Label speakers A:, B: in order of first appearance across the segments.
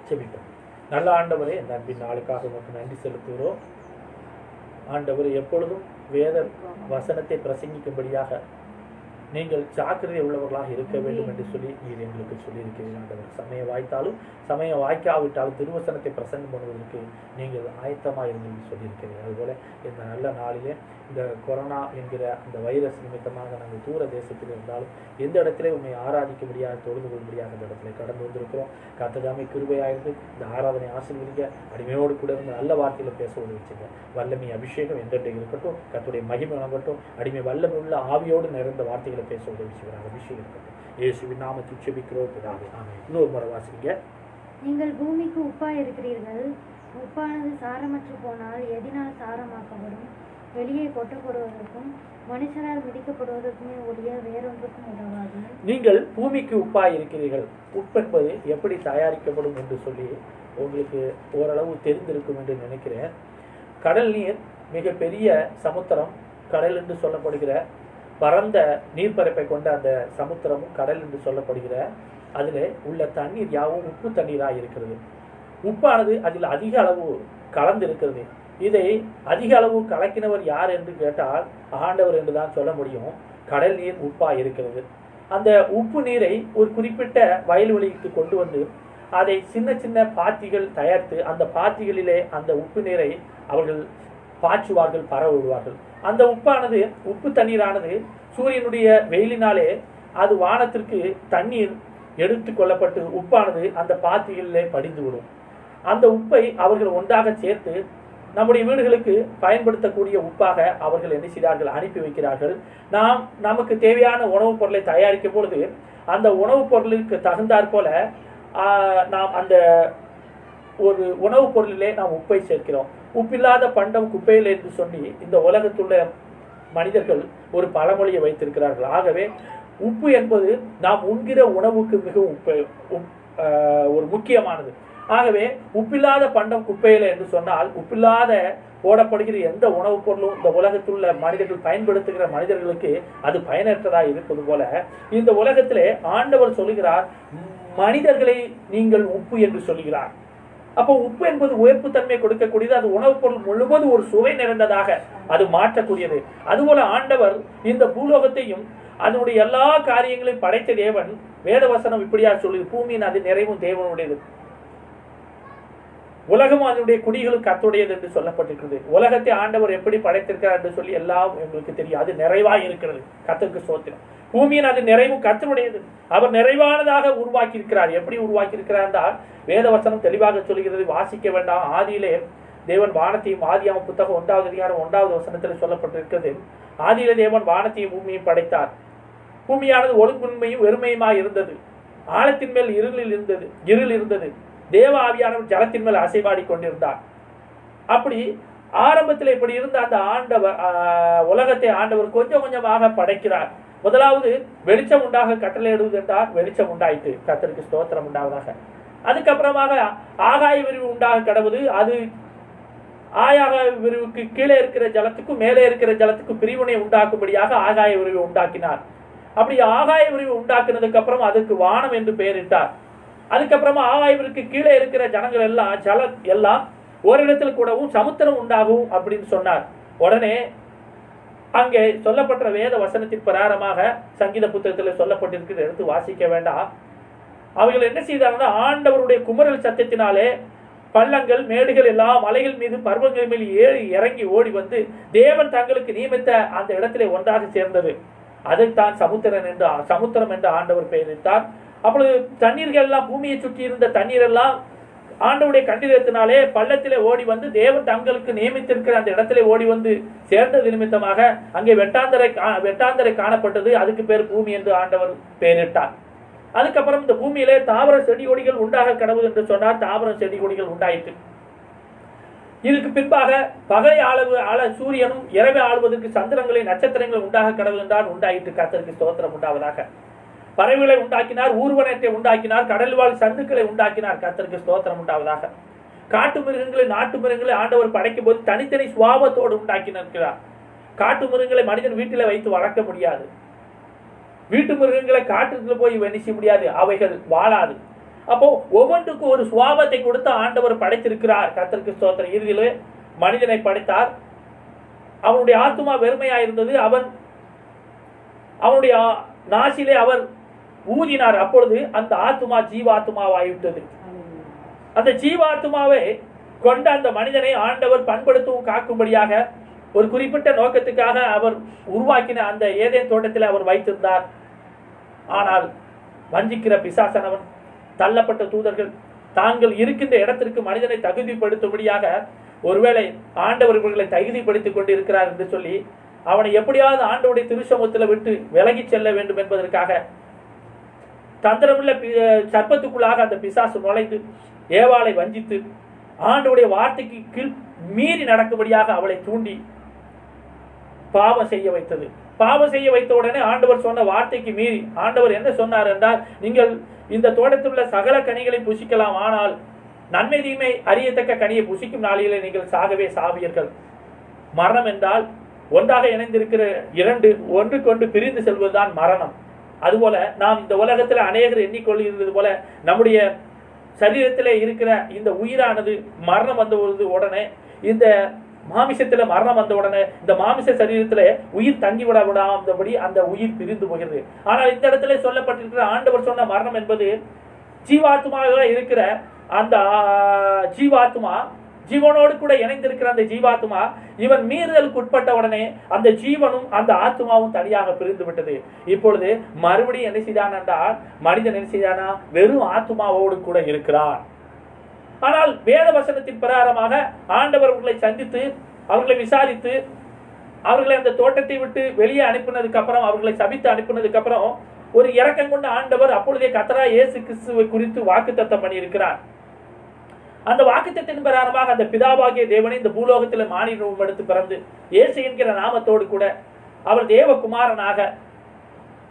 A: செபிப்போம். நல்ல ஆண்டவரே, இந்த அன்பின் நாளுக்காக உமக்கு நன்றி செலுத்துகிறோம். ஆண்டவர் எப்பொழுதும் வேத வசனத்தை பிரசங்கிக்கும்படியாக நீங்கள் ஜாக்கிரதை உள்ளவர்களாக இருக்க வேண்டும் என்று சொல்லி நீர் எங்களுக்கு சொல்லியிருக்கிறீர்கள். ஆண்டவர், சமயம் வாய்த்தாலும் சமயம் வாய்க்காவிட்டாலும் திருவசனத்தை பிரசங்கம் பண்ணுவதற்கு நீங்கள் ஆயத்தமாக இருந்து சொல்லியிருக்கிறீர்கள். அதுபோல இந்த நல்ல நாளிலே இந்த கொரோனா என்கிற அந்த வைரஸ் நிமித்தமாக நாங்கள் தூர தேசத்தில் இருந்தாலும் எந்த இடத்துல உண்மை ஆராதிக்க முடியாது, தொழுது கொள்ள முடியாத அந்த இடத்துல கடந்து வந்திருக்கிறோம். கர்த்ததாமே கிருபையாயிருந்து இந்த ஆராதனை ஆசீர்வதிக்க, அடிமையோடு கூட இருந்து நல்ல வார்த்தையில பேச உதவிச்சுங்க. வல்லமை அபிஷேகம் எந்தெண்டையும் இருக்கட்டும், கர்த்தருடைய மகிமை வழங்கட்டும். அடிமை வல்லமை உள்ள ஆவியோடு நிறைந்த வார்த்தைகளை பேச உதவி செய்கிறார். அபிஷேகம் இருக்கட்டும். இயேசுவின் நாமத்தில் ஜெபிக்கிறோம் பிதாவே, ஆமென். இன்னொரு முறை வாசிங்க.
B: நீங்கள் பூமிக்கு உப்பாய் இருக்கிறீர்கள். உப்பானது சாரமற்று போனால் எதினால் சாரமாக்கப்படும்? வெளியே கொட்டப்படுவதற்கும் மனுஷரால் மிதிக்கப்படுவதற்குமே ஒழிய வேறொன்றுக்கும் உதவாது.
A: நீங்கள் பூமிக்கு உப்பாய் இருக்கிறீர்கள். உப்பென்பது எப்படி தயாரிக்கப்படும் என்று சொல்லி உங்களுக்கு ஓரளவு தெரிந்திருக்கும் என்று நினைக்கிறேன். கடல் நீர் மிக பெரிய சமுத்திரம், கடல் என்று சொல்லப்படுகிற பரந்த நீர்ப்பரப்பை கொண்ட அந்த சமுத்திரமும் கடல் என்று சொல்லப்படுகிற அதில் உள்ள தண்ணீர் யாவும் உப்பு தண்ணீராக இருக்கிறது. உப்பானது அதில் அதிக அளவு கலந்து இருக்கிறது. இதை அதிக அளவு கலக்கினவர் யார் என்று கேட்டால் ஆண்டவர் என்று தான் சொல்ல முடியும். கடல் நீர் உப்பா இருக்கிறது. அந்த உப்பு நீரை ஒரு குறிப்பிட்ட வயல்வெளிக்கு கொண்டு வந்து அதை சின்ன சின்ன பாத்திகள் தயாரித்து அந்த பாத்திகளிலே அந்த உப்பு நீரை அவர்கள் பாய்ச்சுவார்கள், பரவ விடுவார்கள். அந்த உப்பானது உப்பு தண்ணீரானது சூரியனுடைய வெயிலினாலே அது வானத்திற்கு தண்ணீர் எடுத்து கொள்ளப்பட்டு உப்பானது அந்த பாத்திகளிலே படிந்து விடும். அந்த உப்பை அவர்கள் ஒன்றாக சேர்த்து நம்முடைய வீடுகளுக்கு பயன்படுத்தக்கூடிய உப்பாக அவர்கள் என்ன செய்கிறார்கள், அனுப்பி வைக்கிறார்கள். நாம் நமக்கு தேவையான உணவுப் பொருளை தயாரிக்கும் பொழுது அந்த உணவுப் பொருளுக்கு தகுந்தாற் போல நாம் அந்த ஒரு உணவுப் பொருளிலே நாம் உப்பை சேர்க்கிறோம். உப்பில்லாத பண்டம் குப்பையில் என்று சொல்லி இந்த உலகத்துள்ள மனிதர்கள் ஒரு பழமொழியை வைத்திருக்கிறார்கள். ஆகவே உப்பு என்பது நாம் உண்கிற உணவுக்கு மிகவும் ஒரு முக்கியமானது. ஆகவே உப்பில்லாத பண்டம் குப்பையில என்று சொன்னால் உப்பில்லாத போடப்படுகிற எந்த உணவுப் பொருளும் இந்த உலகத்துள்ள மனிதர்கள் பயன்படுத்துகிற மனிதர்களுக்கு அது பயனற்றதாக இருப்பது போல இந்த உலகத்திலே ஆண்டவர் சொல்லுகிறார், மனிதர்களை நீங்கள் உப்பு என்று சொல்லுகிறார். அப்போ உப்பு என்பது உயர்ப்பு தன்மை கொடுக்கக்கூடியது. அது உணவுப் பொருள் முழுவதும் ஒரு சுவை நிறைந்ததாக அது மாற்றக்கூடியது. அதுபோல ஆண்டவர் இந்த பூலோகத்தையும் அதனுடைய எல்லா காரியங்களையும் படைத்த தேவன். வேதவசனம் இப்படியா சொல்லுது, பூமியின் அது நிறைவும் தேவனுடையது, உலகம் அதனுடைய குடிகளும் கர்த்தருடையது என்று சொல்லப்பட்டிருக்கிறது. உலகத்தை ஆண்டவர் எப்படி படைத்திருக்கிறார் என்று சொல்லி எல்லாம் எங்களுக்கு தெரியும். அது நிறைவாக இருக்கிறது. கர்த்தருக்கு ஸ்தோத்திரம். பூமியின் அது நிறைவும் கர்த்தருடையது. அவர் நிறைவானதாக உருவாக்கி இருக்கிறார். எப்படி உருவாக்கி இருக்கிறார் என்றால் வேதவசனம் தெளிவாக சொல்கிறது. வாசிக்க வேண்டாம். ஆதியிலே தேவன் வானத்தையும், ஆதியாகமம் புத்தகம் 1வது அதிகாரம் 1வது வசனத்தில் சொல்லப்பட்டிருக்கிறது. ஆதியிலே தேவன் வானத்தையும் பூமியையும் படைத்தார். பூமியானது ஒழுங்குண்மையும் வெறுமையுமாக இருந்தது. ஆழத்தின் மேல் இருள் இருந்தது. தேவ ஆவியானவர் ஜலத்தின் மேல் அசைவாடி கொண்டிருந்தார். அப்படி ஆரம்பத்தில் இப்படி இருந்த அந்த ஆண்டவர் உலகத்தை ஆண்டவர் கொஞ்சம் கொஞ்சமாக படைக்கிறார். முதலாவது வெளிச்சம் உண்டாக கட்டளையிடுவது என்றால் வெளிச்சம் உண்டாயிற்று. கர்த்தருக்கு ஸ்தோத்திரம் உண்டாவதாக. அதுக்கப்புறமாக ஆகாய விரிவு உண்டாக கடவுது. அது ஆகாய விரிவுக்கு கீழே இருக்கிற ஜலத்துக்கும் மேலே இருக்கிற ஜலத்துக்கும் பிரிவினை உண்டாக்கும்படியாக ஆகாய விரிவு உண்டாக்கினார். அப்படி ஆகாய விரிவு உண்டாக்குனதுக்கு அப்புறம் அதுக்கு வானம் என்று பெயரிட்டார். அதுக்கப்புறமா ஆகாயவிற்கு கீழே இருக்கிற ஜனங்கள் எல்லாம் எல்லாம் ஓரிடத்தில் கூடவும் சமுத்திரம் உண்டாகும் அப்படின்னு சொன்னார். உடனே அங்கே சொல்லப்பட்ட வேத வசனத்தின் பிரகாரமாக சங்கீத புத்தகத்தில் சொல்லப்பட்டிருக்கிறது, எடுத்து வாசிக்க வேண்டாம். அவர்கள் என்ன செய்தாங்கன்னா, ஆண்டவருடைய குமரல் சத்தத்தினாலே பள்ளங்கள் மேடுகள் எல்லாம் மலைகள் மீது பர்வங்கள் மீது ஏறி இறங்கி ஓடி வந்து தேவன் தங்களுக்கு நியமித்த அந்த இடத்திலே ஒன்றாக சேர்ந்தது. அதைத்தான் சமுத்திரம் என்று ஆண்டவர் பெயரிட்டார். அப்பொழுது தண்ணீர்கள் எல்லாம், பூமியை சுற்றி இருந்த தண்ணீர் எல்லாம் ஆண்டவருடைய கண்டிதத்தினாலே பள்ளத்திலே ஓடி வந்து தேவன் தங்களுக்கு நியமித்திருக்கிற அந்த இடத்திலே ஓடி வந்து சேர்ந்தது நிமித்தமாக அங்கே வெட்டாந்தரை காணப்பட்டது. அதுக்கு பேர் பூமி என்று ஆண்டவர் பெயரிட்டார். அதுக்கப்புறம் இந்த பூமியிலே தாவர செடி கொடிகள் உண்டாக கடவுள் என்று சொன்னார். தாவர செடி கொடிகள் உண்டாயிற்று. இதுக்கு பின்பாக பகலை ஆள சூரியனும், இரவை ஆளுவதற்கு சந்திரங்களை நட்சத்திரங்களை உண்டாக கடவுள் என்றால் உண்டாயிற்று. கர்த்தருக்கு ஸ்தோத்திரம் உண்டாவதாக. பறவைகளை உண்டாக்கினார், ஊர்வனத்தை உண்டாக்கினார், கடல் வாழ் சந்துக்களை உண்டாக்கினார். கர்த்தருக்கு ஸ்தோத்திரம் உண்டாவதாக. காட்டு மிருகங்களை, நாட்டு மிருகங்களை ஆண்டவர் படைக்கும் போது தனித்தனி சுவாபத்தோடு உண்டாக்கினார். காட்டு மிருகங்களை மனிதன் வீட்டில் வைத்து வளர்க்க முடியாது. வீட்டு மிருகங்களை காட்டுக்குள்ள போய் வெணிக்க முடியாது, அவைகள் வாழாது. அப்போ ஒவ்வொன்றுக்கும் ஒரு சுவாபத்தை கொடுத்து ஆண்டவர் படைத்திருக்கிறார். கர்த்தருக்கு ஸ்தோத்திரம். இறுதியிலே மனிதனை படைத்தார். அவனுடைய ஆத்துமா வெறுமையா இருந்தது. அவனுடைய நாசிலே அவர் ஊதினார். அப்பொழுது அந்த ஆத்துமா ஜீவாத்துமாவாகிவிட்டது. அந்த ஜீவாத்துமாவை கொண்ட அந்த மனிதனை ஆண்டவர் பண்படுத்தவும் காக்கும்படியாக ஒரு குறிப்பிட்ட நோக்கத்துக்காக அவர் உருவாக்கின அந்த ஏதேன் தோட்டத்தில் அவர் வைத்திருந்தார். ஆனால் வஞ்சிக்கிற பிசாசனவன், தள்ளப்பட்ட தூதர்கள் தாங்கள் இருக்கின்ற இடத்திற்கு மனிதனை தகுதிப்படுத்தும்படியாக ஒருவேளை ஆண்டவர் இவர்களை தகுதிப்படுத்திக் கொண்டு இருக்கிறார் என்று சொல்லி அவனை எப்படியாவது ஆண்டவருடைய திருச்சமூகத்தில் விட்டு விலகி செல்ல வேண்டும் என்பதற்காக தந்திரமுள்ள சர்ப்பத்துக்குள்ளாக அந்த பிசாசு நுழைந்து ஏவாளை வஞ்சித்து ஆண்டவருடைய வார்த்தைக்கு கீழ் மீறி நடக்கும்படியாக அவளை தூண்டி பாவம் செய்ய வைத்தது. பாவம் செய்ய வைத்த உடனே ஆண்டவர் சொன்ன வார்த்தைக்கு மீறி ஆண்டவர் என்ன சொன்னார் என்றால், நீங்கள் இந்த தோட்டத்தில் உள்ள சகல கனிகளை புசிக்கலாம், ஆனால் நன்மை தீமை அறியத்தக்க கனியை புசிக்கும் நாளிலே நீங்கள் சாகவே சாவீர்கள். மரணம் என்றால் ஒன்றாக இணைந்திருக்கிற இரண்டு ஒன்றுக்கொன்று பிரிந்து செல்வதுதான் மரணம். அதுபோல நாம் இந்த உலகத்தில் அநேகர் எண்ணிக்கொள்கிறது போல நம்முடைய சரீரத்திலே இருக்கிற இந்த உயிரானது மரணம் வந்த உடனே, இந்த மாமிசத்துல மரணம் வந்த உடனே இந்த மாமிச சரீரத்துல உயிர் தங்கி விடாதபடி அந்த உயிர் பிரிந்து போகிறது. ஆனால் இந்த இடத்துல சொல்லப்பட்டிருக்கிற ஆண்டவர் சொன்ன மரணம் என்பது ஜீவாத்மாவாக இருக்கிற அந்த ஜீவாத்மா, ஜீவனோடு கூட இணைந்திருக்கிற அந்த ஜீவாத்மா இவன் மீறுதலுக்கு உட்பட்ட உடனே அந்த ஜீவனும் அந்த ஆத்மாவும் தனியாக பிரிந்து விட்டது. இப்பொழுது மறுபடியும் என்ன செய்தான் என்றால், மனிதன் என்ன செய்தானா, வெறும் ஆத்மாவோடு கூட இருக்கிறான். ஆனால் வேத வசனத்தின் பிரகாரமாக ஆண்டவர் அவர்களை சந்தித்து அவர்களை விசாரித்து அவர்களை அந்த தோட்டத்தை விட்டு வெளியே அனுப்பினதுக்கு அப்புறம், அவர்களை சபித்து அனுப்பினதுக்கு அப்புறம் ஒரு இரக்கம் கொண்ட ஆண்டவர் அப்பொழுதே கர்த்தராகிய இயேசு கிறிஸ்துவை குறித்து வாக்குத்தத்தம் பண்ணியிருக்கிறார். அந்த வாக்குத்தத்தின் பிரகாரமாக அந்த பிதாவாகிய தேவனை இந்த பூலோகத்தில் மானிடம் எடுத்து பிறந்து இயேசு என்கிற நாமத்தோடு கூட அவர் தேவகுமாரனாக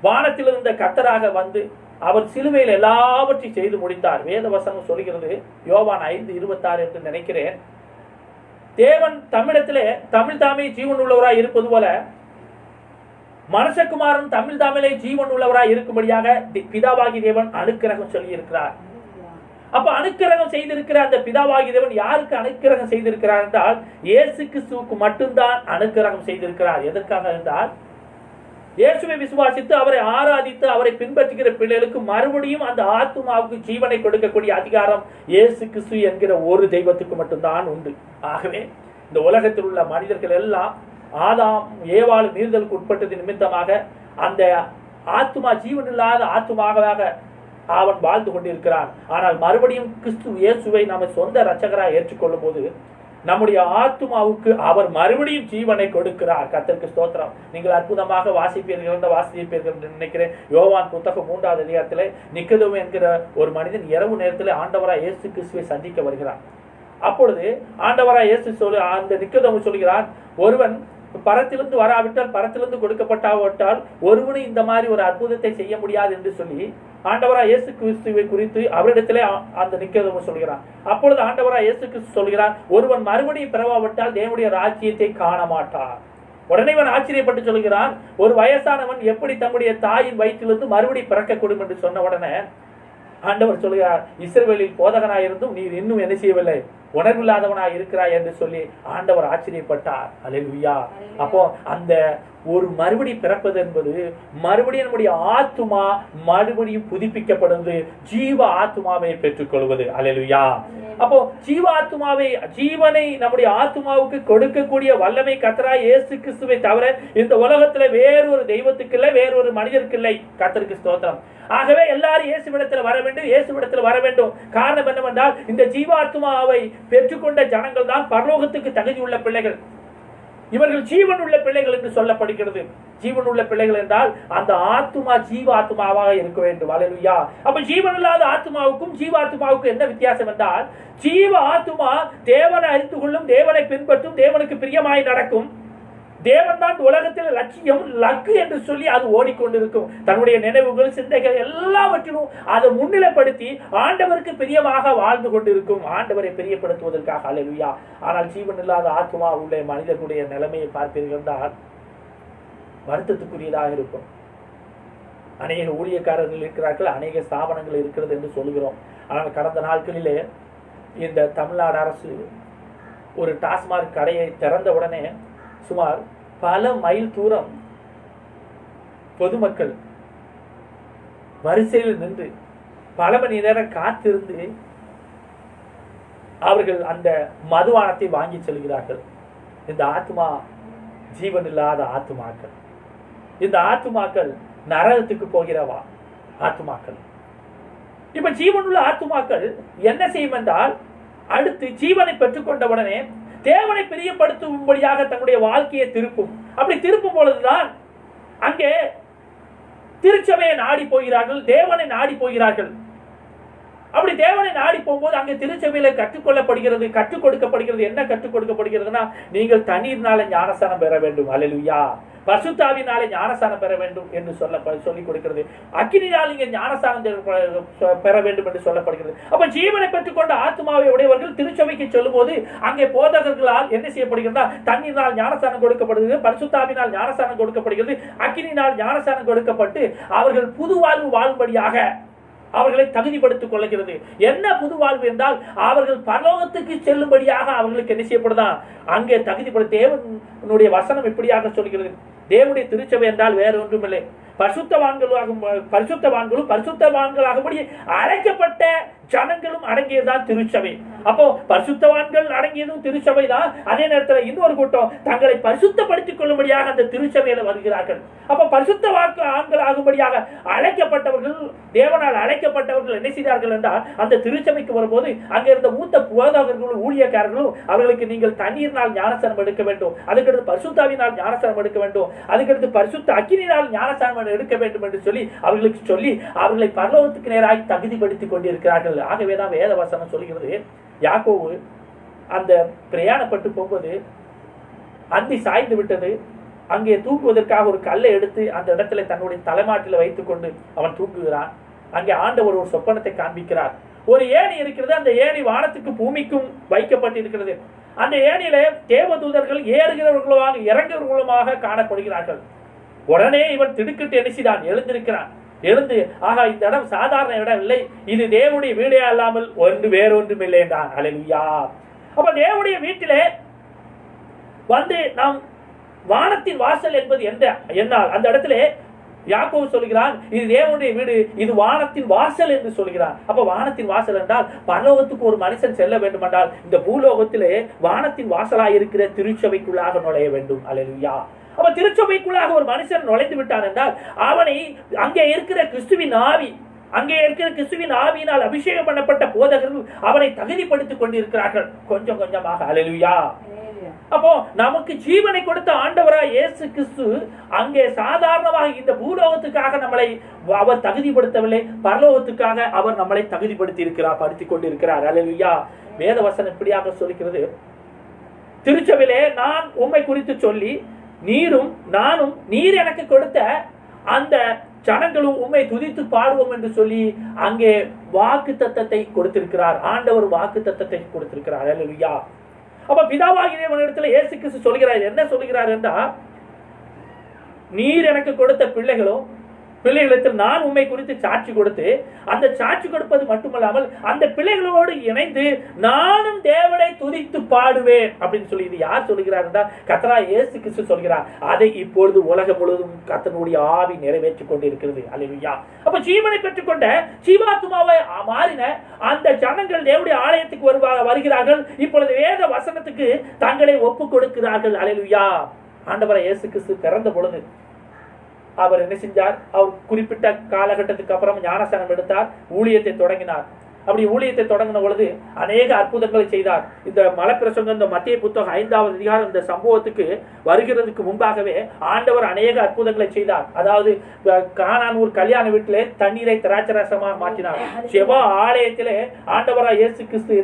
A: வானத்திலிருந்த கர்த்தராக வந்து அவர் சிலுவையில் எல்லாவற்றையும் செய்து முடித்தார். வேத வசனம் சொல்கிறது, யோவான் 5:26 என்று நினைக்கிறேன். தேவன் தமிழத்திலே தமிழ் தாமே ஜீவன் உள்ளவராய் இருப்பது போல மனுஷகுமாரன் தமிழ் தாமிலே ஜீவன் உள்ளவராய் இருக்கும்படியாக பிதாவாகி தேவன் அனுக்கிரகம் சொல்லி இருக்கிறார். அப்ப அனுக்கிரகம் செய்திருக்கிற அந்த பிதாவாகி தேவன் யாருக்கு அனுக்கிரகம் செய்திருக்கிறார் என்றால், இயேசு கிறிஸ்துவுக்கு மட்டும்தான் அனுக்கிரகம் செய்திருக்கிறார். எதற்காக என்றால், இயேசுவை விசுவாசித்து அவரை ஆராதித்து அவரை பின்பற்றுகிற பிள்ளைகளுக்கு மறுபடியும் அந்த ஆத்துமாவுக்கு ஜீவனை கொடுக்கக்கூடிய அதிகாரம் இயேசு கிறிஸ்து என்கிற ஒரு தெய்வத்துக்கு மட்டும்தான் உண்டு. ஆகவே இந்த உலகத்தில் உள்ள மனிதர்கள் எல்லாம் ஆதாம் ஏவாள் மீறுதலுக்கு உட்பட்டது நிமித்தமாக அந்த ஆத்துமா ஜீவன் இல்லாத ஆத்துமாக அவன் வாழ்ந்து கொண்டிருக்கிறான். ஆனால் மறுபடியும் கிறிஸ்து இயேசுவை நம்ம சொந்த இரட்சகராக ஏற்றுக்கொள்ளும் போது நம்முடைய ஆத்துமாவுக்கு அவர் மறுபடியும் ஜீவனை கொடுக்கிறார். கர்த்தருக்கு ஸ்தோத்திரம். நீங்கள் அற்புதமாக வாசிப்பீர்கள் என்று நினைக்கிறேன். யோவான் புத்தகம் 3வது அதிகாரத்திலே நிக்கதேமு என்கிற ஒரு மனிதன் இரவு நேரத்தில் ஆண்டவராய் இயேசு கிறிஸ்துவை சந்திக்க வருகிறான். அப்பொழுது ஆண்டவராய் இயேசு அந்த நிக்கதேமு சொல்கிறார், ஒருவன் பரத்திலிருந்து வராவிட்டால் பரத்திலிருந்து கொடுக்கப்பட்டாவிட்டால் ஒருவனும் இந்த மாதிரி ஒரு அற்புதத்தை செய்ய முடியாது என்று சொல்லி ஆண்டவராய் இயேசு கிறிஸ்துவை குறித்து அவரிடத்திலே அந்த நிக்கதேமு சொல்கிறார். அப்பொழுது ஆண்டவராய் இயேசு கிறிஸ்து சொல்கிறார், ஒருவன் மறுபடியும் பிறவாவிட்டால் தேவனுடைய ராஜ்யத்தை காண மாட்டார். உடனே இவன் ஆச்சரியப்பட்டு சொல்கிறான், ஒரு வயசானவன் எப்படி தம்முடைய தாயின் வயிற்றிலிருந்து மறுபடியும் பிறக்கக்கூடும் என்று சொன்ன உடனே ஆண்டவர் சொல்கிறார், இஸ்ரவேலில் போதகனாய் இருந்தும் நீர் இன்னும் என்ன செய்யவில்லை, உணர்வில்லாதவனாய் இருக்கிறாய் என்று சொல்லி ஆண்டவர் ஆச்சரியப்பட்டார். அல்லேலூயா. அப்போ அந்த ஒரு மறுபடி பிறப்பது என்பது மறுபடியும் நம்முடைய ஆத்துமா மறுபடியும் புதுப்பிக்கப்படுவது, ஜீவ ஆத்துமாவை பெற்றுக்கொள்வது. அல்லேலூயா. அப்போ ஜீவ ஆத்துமாவை, ஜீவனை நம்முடைய ஆத்துமாவுக்கு கொடுக்கக்கூடிய வல்லமை கர்த்தராகிய இயேசு கிறிஸ்துவை தவிர இந்த உலகத்துல வேறொரு தெய்வத்துக்கு இல்லை, வேறொரு மனிதருக்கு இல்லை. கர்த்தருக்கு ஸ்தோத்திரம். ஆகவே எல்லாரும் இயேசுவிடத்தில் வர வேண்டும், இயேசுவிடத்தில் வர வேண்டும். காரணம் என்னவென்றால், இந்த ஜீவாத்மாவை பெற்றுக்கொண்ட ஜனங்கள் தான் பரலோகத்துக்கு தகுதி உள்ள பிள்ளைகள். இவர்கள் ஜீவன் உள்ள பிள்ளைகள் என்று சொல்லப்படுகிறது. ஜீவன் உள்ள பிள்ளைகள் என்றால் அந்த ஆத்துமா ஜீவ ஆத்மாவாக இருக்க வேண்டும். அல்லேலூயா. அப்ப ஜீவன் இல்லாத ஆத்மாவுக்கும் ஜீவாத்மாவுக்கும் என்ன வித்தியாசம் என்றால், ஜீவ ஆத்மா தேவனை அறிந்து கொள்ளும், தேவனை பின்பற்றும், தேவனுக்கு பிரியமாய் நடக்கும். தேவன் தான் உலகத்தில் லட்சியம், லக்கு என்று சொல்லி அது ஓடிக்கொண்டிருக்கும். தன்னுடைய நினைவுகள், சிந்தைகள் எல்லாவற்றிலும் அதை முன்னிலைப்படுத்தி ஆண்டவருக்கு பிரியமாக வாழ்ந்து கொண்டிருக்கும், ஆண்டவரை பிரியப்படுத்துவதற்காக. அல்லேலூயா. ஆனால் ஜீவன் இல்லாத ஆத்மா உள்ள மனிதர்களுடைய நிலைமையை பார்ப்பீர்கள் என்றால் வருத்தத்துக்குரியதாக இருக்கும். அநேக ஊழியக்காரர்கள் இருக்கிறார்கள், அநேக ஸ்தாபனங்கள் இருக்கிறது என்று சொல்கிறோம். ஆனால் கடந்த நாட்களிலே இந்த தமிழ்நாடு அரசு ஒரு டாஸ்மாக் கடையை திறந்த உடனே சுமார் பல மைல் தூரம் பொதுமக்கள் வரிசையில் நின்று பல மணி நேரம் காத்திருந்து அவர்கள் அந்த மதுபானத்தை வாங்கி செல்கிறார்கள். இந்த ஆத்மா ஜீவன் இல்லாத ஆத்துமாக்கள், இந்த ஆத்துமாக்கள் நரகத்துக்கு போகிறவா ஆத்துமாக்கள். இப்ப ஜீவனுள்ள ஆத்துமாக்கள் என்ன செய்யும் என்றால், அடுத்து ஜீவனை பெற்றுக்கொண்டவுடனே தேவனை பிரியப்படுத்தும்படியாக தன்னுடைய வாழ்க்கையை திருப்பும். அப்படி திருப்பும் பொழுதுதான் அங்கே திருச்சபையை நாடி போகிறார்கள், தேவனை நாடி போகிறார்கள். அப்படி தேவனை நாடி போகும்போது அங்கே திருச்சபையில கற்றுக்கொள்ளப்படுகிறது, கற்றுக் கொடுக்கப்படுகிறது. என்ன கற்றுக் கொடுக்கப்படுகிறதுனா, நீங்கள் தண்ணீர்னால ஞானஸ்தானம் பெற வேண்டும், அல்லேலூயா, பரிசுத்தாவினாலே ஞானஸ்தானம் பெற வேண்டும் என்று சொல்லிக் கொடுக்கிறது. அக்கினியால் நீங்க ஞானஸ்தானம் பெற வேண்டும் என்று சொல்லப்படுகிறது. அப்ப ஜீவனை பெற்றுக்கொண்ட ஆத்மாவை உடையவர்கள் திருச்சபைக்கு சொல்லும் போது அங்கே போதகர்களால் என்ன செய்யப்படுகிறதா, தண்ணீரால் ஞானஸ்தானம் கொடுக்கப்படுகிறது, பரிசுத்தாவினால் ஞானஸ்தானம் கொடுக்கப்படுகிறது, அக்கினியால் ஞானஸ்தானம் கொடுக்கப்பட்டு அவர்கள் புது வாழ்வு வாழும்படியாக அவர்களை தகுதிப்படுத்திக் கொள்கிறது. என்ன புது வாழ்வு என்றால், அவர்கள் பரலோகத்துக்கு செல்லும்படியாக அவர்களுக்கு என்ன செய்யப்படுதான், அங்கே தகுதிப்படுத்த தேவனுடைய வசனம் இப்படியாக சொல்கிறது. தேவனுடைய திருச்சபை என்றால் வேற ஒன்றுமில்லை, பரிசுத்தவான்களும் பரிசுத்தவான்களாகும்படி அழைக்கப்பட்ட ஜனங்களும் அடங்கியதுதான் திருச்சபை. அப்போ பரிசுத்தவான்கள் அடங்கியதும் திருச்சபை தான். அதே நேரத்தில் இன்னொரு கூட்டம் தங்களை பரிசுத்தப்படுத்திக் கொள்ளும்படியாக அந்த திருச்சபையில வருகிறார்கள். அப்ப பரிசுத்தவான்கள் ஆகும்படியாக அழைக்கப்பட்டவர்கள், தேவனால் அழைக்கப்பட்டவர்கள் என்ன செய்தார்கள் என்றால், அந்த திருச்சபைக்கு வரும்போது அங்கே இருந்த மூத்த போதகர்களும் ஊழியக்காரர்களும் அவர்களுக்கு நீங்கள் தண்ணீரினால் ஞானஸ்தானம் எடுக்க வேண்டும், அதுக்கடுத்து பரிசுத்தாவினால் ஞானஸ்தானம் எடுக்க வேண்டும், அதுக்கடுத்து பரிசுத்த அக்கினியினால் ஞானஸ்தானம் எடுக்க வேண்டும் என்று சொல்லி அவர்களுக்கு சொல்லி அவர்களை பரலோகத்துக்கு நேராக தகுதிப்படுத்திக் கொண்டிருக்கிறார்கள். ஆகவேதான் வேத வசனம் சொல்கிறது, யாக்கோபு அந்த பிரயாணப்பட்டு போகும்போது அந்தி சாய்ந்து விட்டது. அங்கே தூக்குவதற்காக ஒரு கல்லை எடுத்து அந்த இடத்துல தன்னுடைய தலைமாட்டில் வைத்துக் கொண்டு அவன் தூக்குகிறான். அங்கே ஆண்டவர் ஒரு சொப்பனத்தை காண்பிக்கிறார். ஒரு ஏணி இருக்கிறது, அந்த ஏணி வானத்துக்கு பூமிக்கும் வைக்கப்பட்டிருக்கிறது. அந்த ஏணியிலே தேவதூதர்கள் ஏறுகிறவர்களுமாக இறங்குகிறவர்களுமாக காணப்படுகிறார்கள். உடனே இவன் திடுக்கிட்டு எரிசிதான் எழுந்திருக்கிறான். எழுந்து, ஆகா, இந்த இடம் சாதாரண இடம் இல்லை, இது தேவனுடைய வீடே அல்லாமல் வேறொன்றும் இல்லை என்றான். அல்லேலூயா. அப்ப தேவனுடைய வீட்டிலே வந்து நாம் வானத்தின் வாசல் என்பது என்னால் அந்த இடத்துல யாக்கோபு சொல்கிறான், இது தேவனுடைய வீடு, இது வானத்தின் வாசல் என்று சொல்கிறான். அப்ப வானத்தின் வாசல் என்றால் பரலோகத்துக்கு ஒரு மனுஷன் செல்ல வேண்டும் என்றால் இந்த பூலோகத்திலே வானத்தின் வாசலாய் இருக்கிற திருச்சபைக்குள்ளாக நுழைய வேண்டும். அல்லேலூயா. அப்ப திருச்சபைக்குள்ளாக ஒரு மனுஷன் நுழைந்து விட்டான் என்றால் அவனை அங்கே இருக்கிற கிறிஸ்துவின் ஆவி, அங்கே இருக்கிற கிறிஸ்துவின் ஆவியினால் அபிஷேகம் பண்ணப்பட்ட போதகர்கள் அவனை தகுதிப்படுத்திக் கொண்டிருக்கிறார்கள் கொஞ்சம் கொஞ்சமாக. அல்லேலூயா. அப்போ நமக்கு ஜீவனை கொடுத்த ஆண்டவராய் இயேசு கிறிஸ்து அங்கே சாதாரணமாக இந்த பூலோகத்துக்காக நம்மளை அவர் தகுதிப்படுத்தவில்லை, பரலோகத்துக்காக அவர் நம்மளை தகுதிப்படுத்தி இருக்கிறார், படுத்திக் கொண்டிருக்கிறார். அல்லேலூயா. வேத வசனம் இப்படியாக சொல்கிறது, திருச்சபையிலே நான் உம்மை குறித்து சொல்லி நீரும் நானும் நீர் எனக்கு கொடுத்த அந்த ஜனங்களும் உம்மை துதித்து பாடுவோம் என்று சொல்லி அங்கே வாக்கு தத்தத்தை கொடுத்திருக்கிறார். ஆண்டவர் வாக்கு தத்தத்தை கொடுத்திருக்கிறார். அல்லேலூயா. அப்ப பிதாவாகிய தேவனிடத்தில் இயேசு கிறிஸ்து சொல்கிறார், என்ன சொல்கிறார் என்றால், நீர் எனக்கு கொடுத்த பிள்ளைகளிடத்தில் நான் உம்மை குறித்து சாட்சி கொடுத்து, அந்த சாட்சி கொடுப்பது மட்டுமல்லாமல் அந்த பிள்ளைகளோடு இணைந்து நானும் தேவனை துதித்து பாடுவேன் அப்படின்னு சொல்லி இது யார் சொல்கிறார் என்றால் கர்த்தராகிய இயேசு கிறிஸ்து சொல்கிறார். அதை இப்பொழுது உலகம் முழுவதும் கர்த்தருடைய ஆவி நிறைவேற்றிக் கொண்டிருக்கிறது. அல்லேலூயா. அப்ப ஜீவனை பெற்றுக்கொண்ட ஜீவாத்மாவை மாறின அந்த ஜனங்கள் தேவனுடைய ஆலயத்துக்கு வருகிறார்கள். இப்பொழுது வேத வசனத்துக்கு தங்களை ஒப்பு கொடுக்கிறார்கள். அல்லேலூயா. ஆண்டவராகிய இயேசு கிறிஸ்து பிறந்த பொழுது அவர் என்ன செஞ்சார், அவர் குறிப்பிட்ட காலகட்டத்துக்கு அப்புறம் ஞானஸ்தானம் எடுத்தார், ஊழியத்தை தொடங்கினார். அப்படி ஊழியத்தை தொடங்கின பொழுது அநேக அற்புதங்களை செய்தார். இந்த மலைப்பிரசங்கம், இந்த மத்திய புத்தகம் 5வது அதிகாரம் இந்த சம்பவத்துக்கு வருகிறதுக்கு முன்பாகவே ஆண்டவர் அநேக அற்புதங்களை செய்தார். அதாவது கானான் ஊர் கல்யாண வீட்டிலே தண்ணீரை திராட்சரசமாக மாற்றினார். செவ ஆலயத்திலே ஆண்டவராய் இயேசு கிறிஸ்து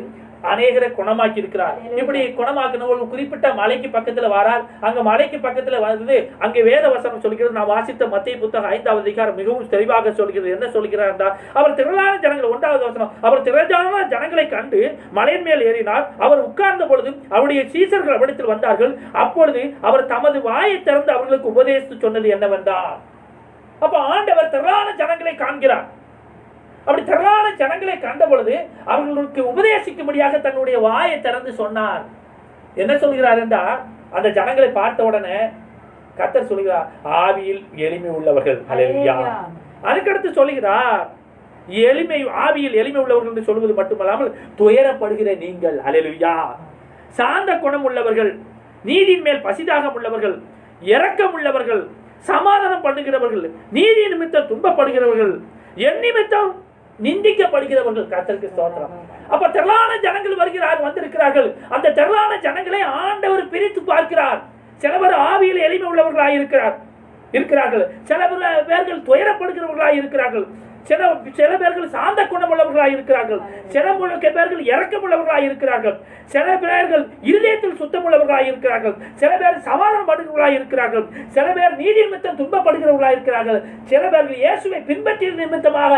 A: அநேகரை குணமாக்கி இருக்கிறார். இப்படி குணமாக்கின ஒரு குறிப்பிட்ட மலைக்கு பக்கத்துல வரார். அங்க மலைக்கு பக்கத்துல வந்து அங்கே வேத வசனம் சொல்கிறது, நான் வாசித்த மத்திய புத்தகம் 5வது அதிகாரம் மிகவும் தெளிவாக சொல்கிறது. என்ன சொல்கிறார் என்றால், அவர் திரளான ஜனங்கள், 1வது வசனம், அவர் திரளான ஜனங்களை கண்டு மலையின் மேல் ஏறினார். அவர் உட்கார்ந்த பொழுது அவருடைய சீசர்கள் அவரிடத்தில் வந்தார்கள். அப்பொழுது அவர் தமது வாயை திறந்து அவர்களுக்கு உபதேசித்து சொன்னது என்னவென்றால், அப்ப ஆண்டவர் திரளான ஜனங்களை காண்கிறார். அப்படி திரளான ஜனங்களை கண்ட பொழுது அவர்களுக்கு உபதேசிக்கும்படியாக தன்னுடைய வாயை திறந்து சொன்னார். என்ன சொல்கிறார் என்றால், அந்த ஜனங்களை பார்த்த உடனே கர்த்தர் சொல்கிறார், ஆவியில் எளிமை உள்ளவர்கள். அல்லேலூயா. அதுக்கடுத்து சொல்கிறார், ஆவியில் எளிமை உள்ளவர்கள் என்று சொல்வது மட்டுமல்லாமல் துயரப்படுகிற நீங்கள். அல்லேலூயா. சாந்த குணம் உள்ளவர்கள், நீதியின் மேல் பசிதாகம் உள்ளவர்கள், இரக்கம் உள்ளவர்கள், சமாதானம் பண்ணுகிறவர்கள், நீதி நிமித்தம் துன்பப்படுகிறவர்கள், என் நிமித்தம் நிந்திக்கப்படுகிறவர்கள். கர்த்தருக்கு ஸ்தோத்திரம். அப்ப திரளான ஜனங்கள் வந்திருக்கிறார்கள். அந்த திரளான ஜனங்களை ஆண்டவர் பிரித்து பார்க்கிறார். சிலவர் ஆவியில் எளிமை உள்ளவர்களாக இருக்கிறார்கள். சில பேர்கள் துயரப்படுகிறவர்களாக இருக்கிறார்கள். சில பேர்கள் சாந்த குணம் உள்ளவர்களாக இருக்கிறார்கள். சில பேர்கள் இரக்கம் உள்ளவர்களாக இருக்கிறார்கள். சில பேர்கள் இருதயத்தில் சுத்தம் உள்ளவர்களாக இருக்கிறார்கள். சில பேர் சமாதானம் படுகிறவர்களாக இருக்கிறார்கள். சில பேர் நீதி நிமித்தம் துன்பப்படுகிறவர்களாக இருக்கிறார்கள். சில பேர்கள் இயேசுவை பின்பற்றிய நிமித்தமாக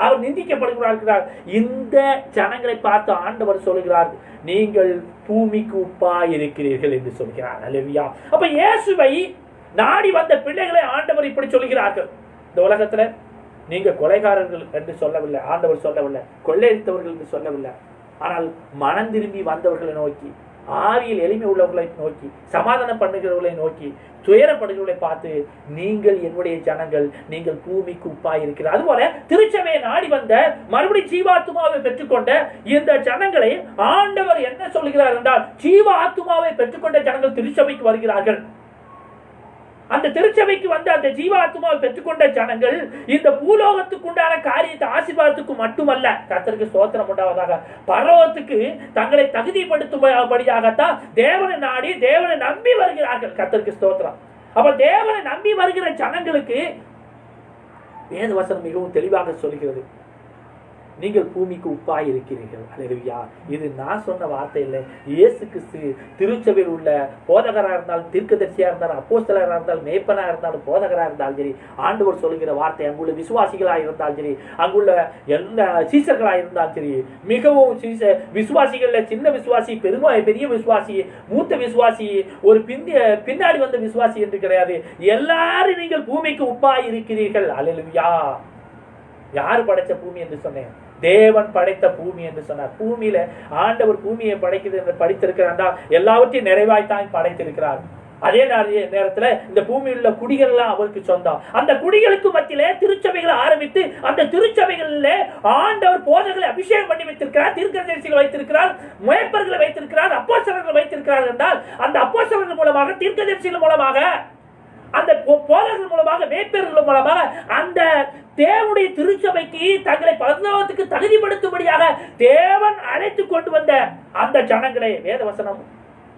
A: அவர் நிந்திக்கப்படுகிறார். இந்த ஜனங்களை பார்த்து ஆண்டவர் சொல்கிறார், நீங்கள் பூமிக்கு உப்பாய் இருக்கிறீர்கள் என்று சொல்கிறார். அல்லேலூயா. அப்ப இயேசுவை நாடி வந்த பிள்ளைகளை ஆண்டவர் இப்படி சொல்கிறார்கள். இந்த உலகத்துல நீங்க கொலைகாரர்கள் என்று சொல்லவில்லை, ஆண்டவர் சொல்லவில்லை. கொள்ளையடித்தவர்கள் என்று சொல்லவில்லை. ஆனால் மனம் திரும்பி வந்தவர்களை நோக்கி, ஆவியில் எளிமை உள்ளவர்களை நோக்கி, சமாதானம் பண்ணுகிறவர்களை நோக்கி, துயரப்படுகிறவர்களை பார்த்து, நீங்கள் என்னுடைய ஜனங்கள், நீங்கள் பூமிக்கு உப்பாய் இருக்கிறார். அதுபோல திருச்சபையை நாடி வந்த மறுபடி ஜீவாத்மாவை பெற்றுக்கொண்ட இந்த ஜனங்களை ஆண்டவர் என்ன சொல்கிறார் என்றால், ஜீவாத்மாவை பெற்றுக்கொண்ட ஜனங்கள் திருச்சபைக்கு வருகிறார்கள். அந்த திருச்சபைக்கு வந்து அந்த ஜீவாத்மாவை பெற்றுக்கொண்ட ஜனங்கள் இந்த பூலோகத்துக்கு உண்டான காரியத்தை ஆசீர்வாதத்துக்கு மட்டுமல்ல, கர்த்தருக்கு ஸ்தோத்திரம் உண்டாவதாக, பரலோகத்துக்கு தங்களை தகுதிப்படுத்தும்படியாகத்தான் தேவனை நாடி தேவனை நம்பி வருகிறார்கள். கர்த்தருக்கு ஸ்தோத்திரம். அப்ப தேவனை நம்பி வருகிற ஜனங்களுக்கு வேத வசனம் மிகவும் தெளிவாக சொல்கிறது, நீங்கள் பூமிக்கு உப்பாய் இருக்கிறீர்கள். அல்லேலூயா. இது நான் சொன்ன வார்த்தை இல்லை. இயேசு கிறிஸ்து திருச்சபையில் உள்ள போதகராக இருந்தாலும், தீர்க்கதரிசியா இருந்தாலும், அப்போஸ்தலராக இருந்தாலும், மேய்ப்பனாக இருந்தாலும், போதகராக இருந்தாலும் சரி, ஆண்டவர் சொல்லுகிற வார்த்தை அங்குள்ள விசுவாசிகளாக இருந்தாலும் சரி, அங்குள்ள எல்லா சீசர்களாக இருந்தாலும் சரி, மிகவும் விசுவாசிகள்ல சின்ன விசுவாசி, பெரிய விசுவாசி, மூத்த விசுவாசி, ஒரு பின்னாடி வந்த விசுவாசி என்று கிடையாது. எல்லாரும் நீங்கள் பூமிக்கு உப்பாய் இருக்கிறீர்கள். அல்லேலூயா. யாரு படைச்ச பூமி என்று சொன்னேன்? தேவன் படைத்த பூமி என்று சொன்னார். பூமியில ஆண்டவர் பூமியை படைக்கிறது என்று படித்திருக்கிறார். எல்லாவற்றையும் நிறைவாய்த்தான் படைத்திருக்கிறார். அதே நேரத்துல இந்த பூமியில் உள்ள குடிகள் எல்லாம் அவருக்கு சொந்தம். அந்த குடிகளுக்கு மத்தியிலே திருச்சபைகளை ஆரம்பித்து அந்த திருச்சபைகளிலே ஆண்டவர் போதகர்களை அபிஷேகம் பண்ணி வைத்திருக்கிறார், தீர்க்கதரிசிகளை வைத்திருக்கிறார், மேய்ப்பர்களை வைத்திருக்கிறார், அப்போஸ்தலர்களை வைத்திருக்கிறார் என்றால் அந்த அப்போஸ்தலர்கள் மூலமாக, தீர்க்கதரிசிகள் மூலமாக, அந்த போதகர்கள் மூலமாக, மேய்ப்பர்கள் மூலமாக அந்த தேவனுடைய திருச்சபைக்கு தங்களை பரலோகத்துக்கு தகுதிப்படுத்தும்படியாக தேவன் அழைத்து கொண்டு வந்த அந்த ஜனங்களே வேத வசனம்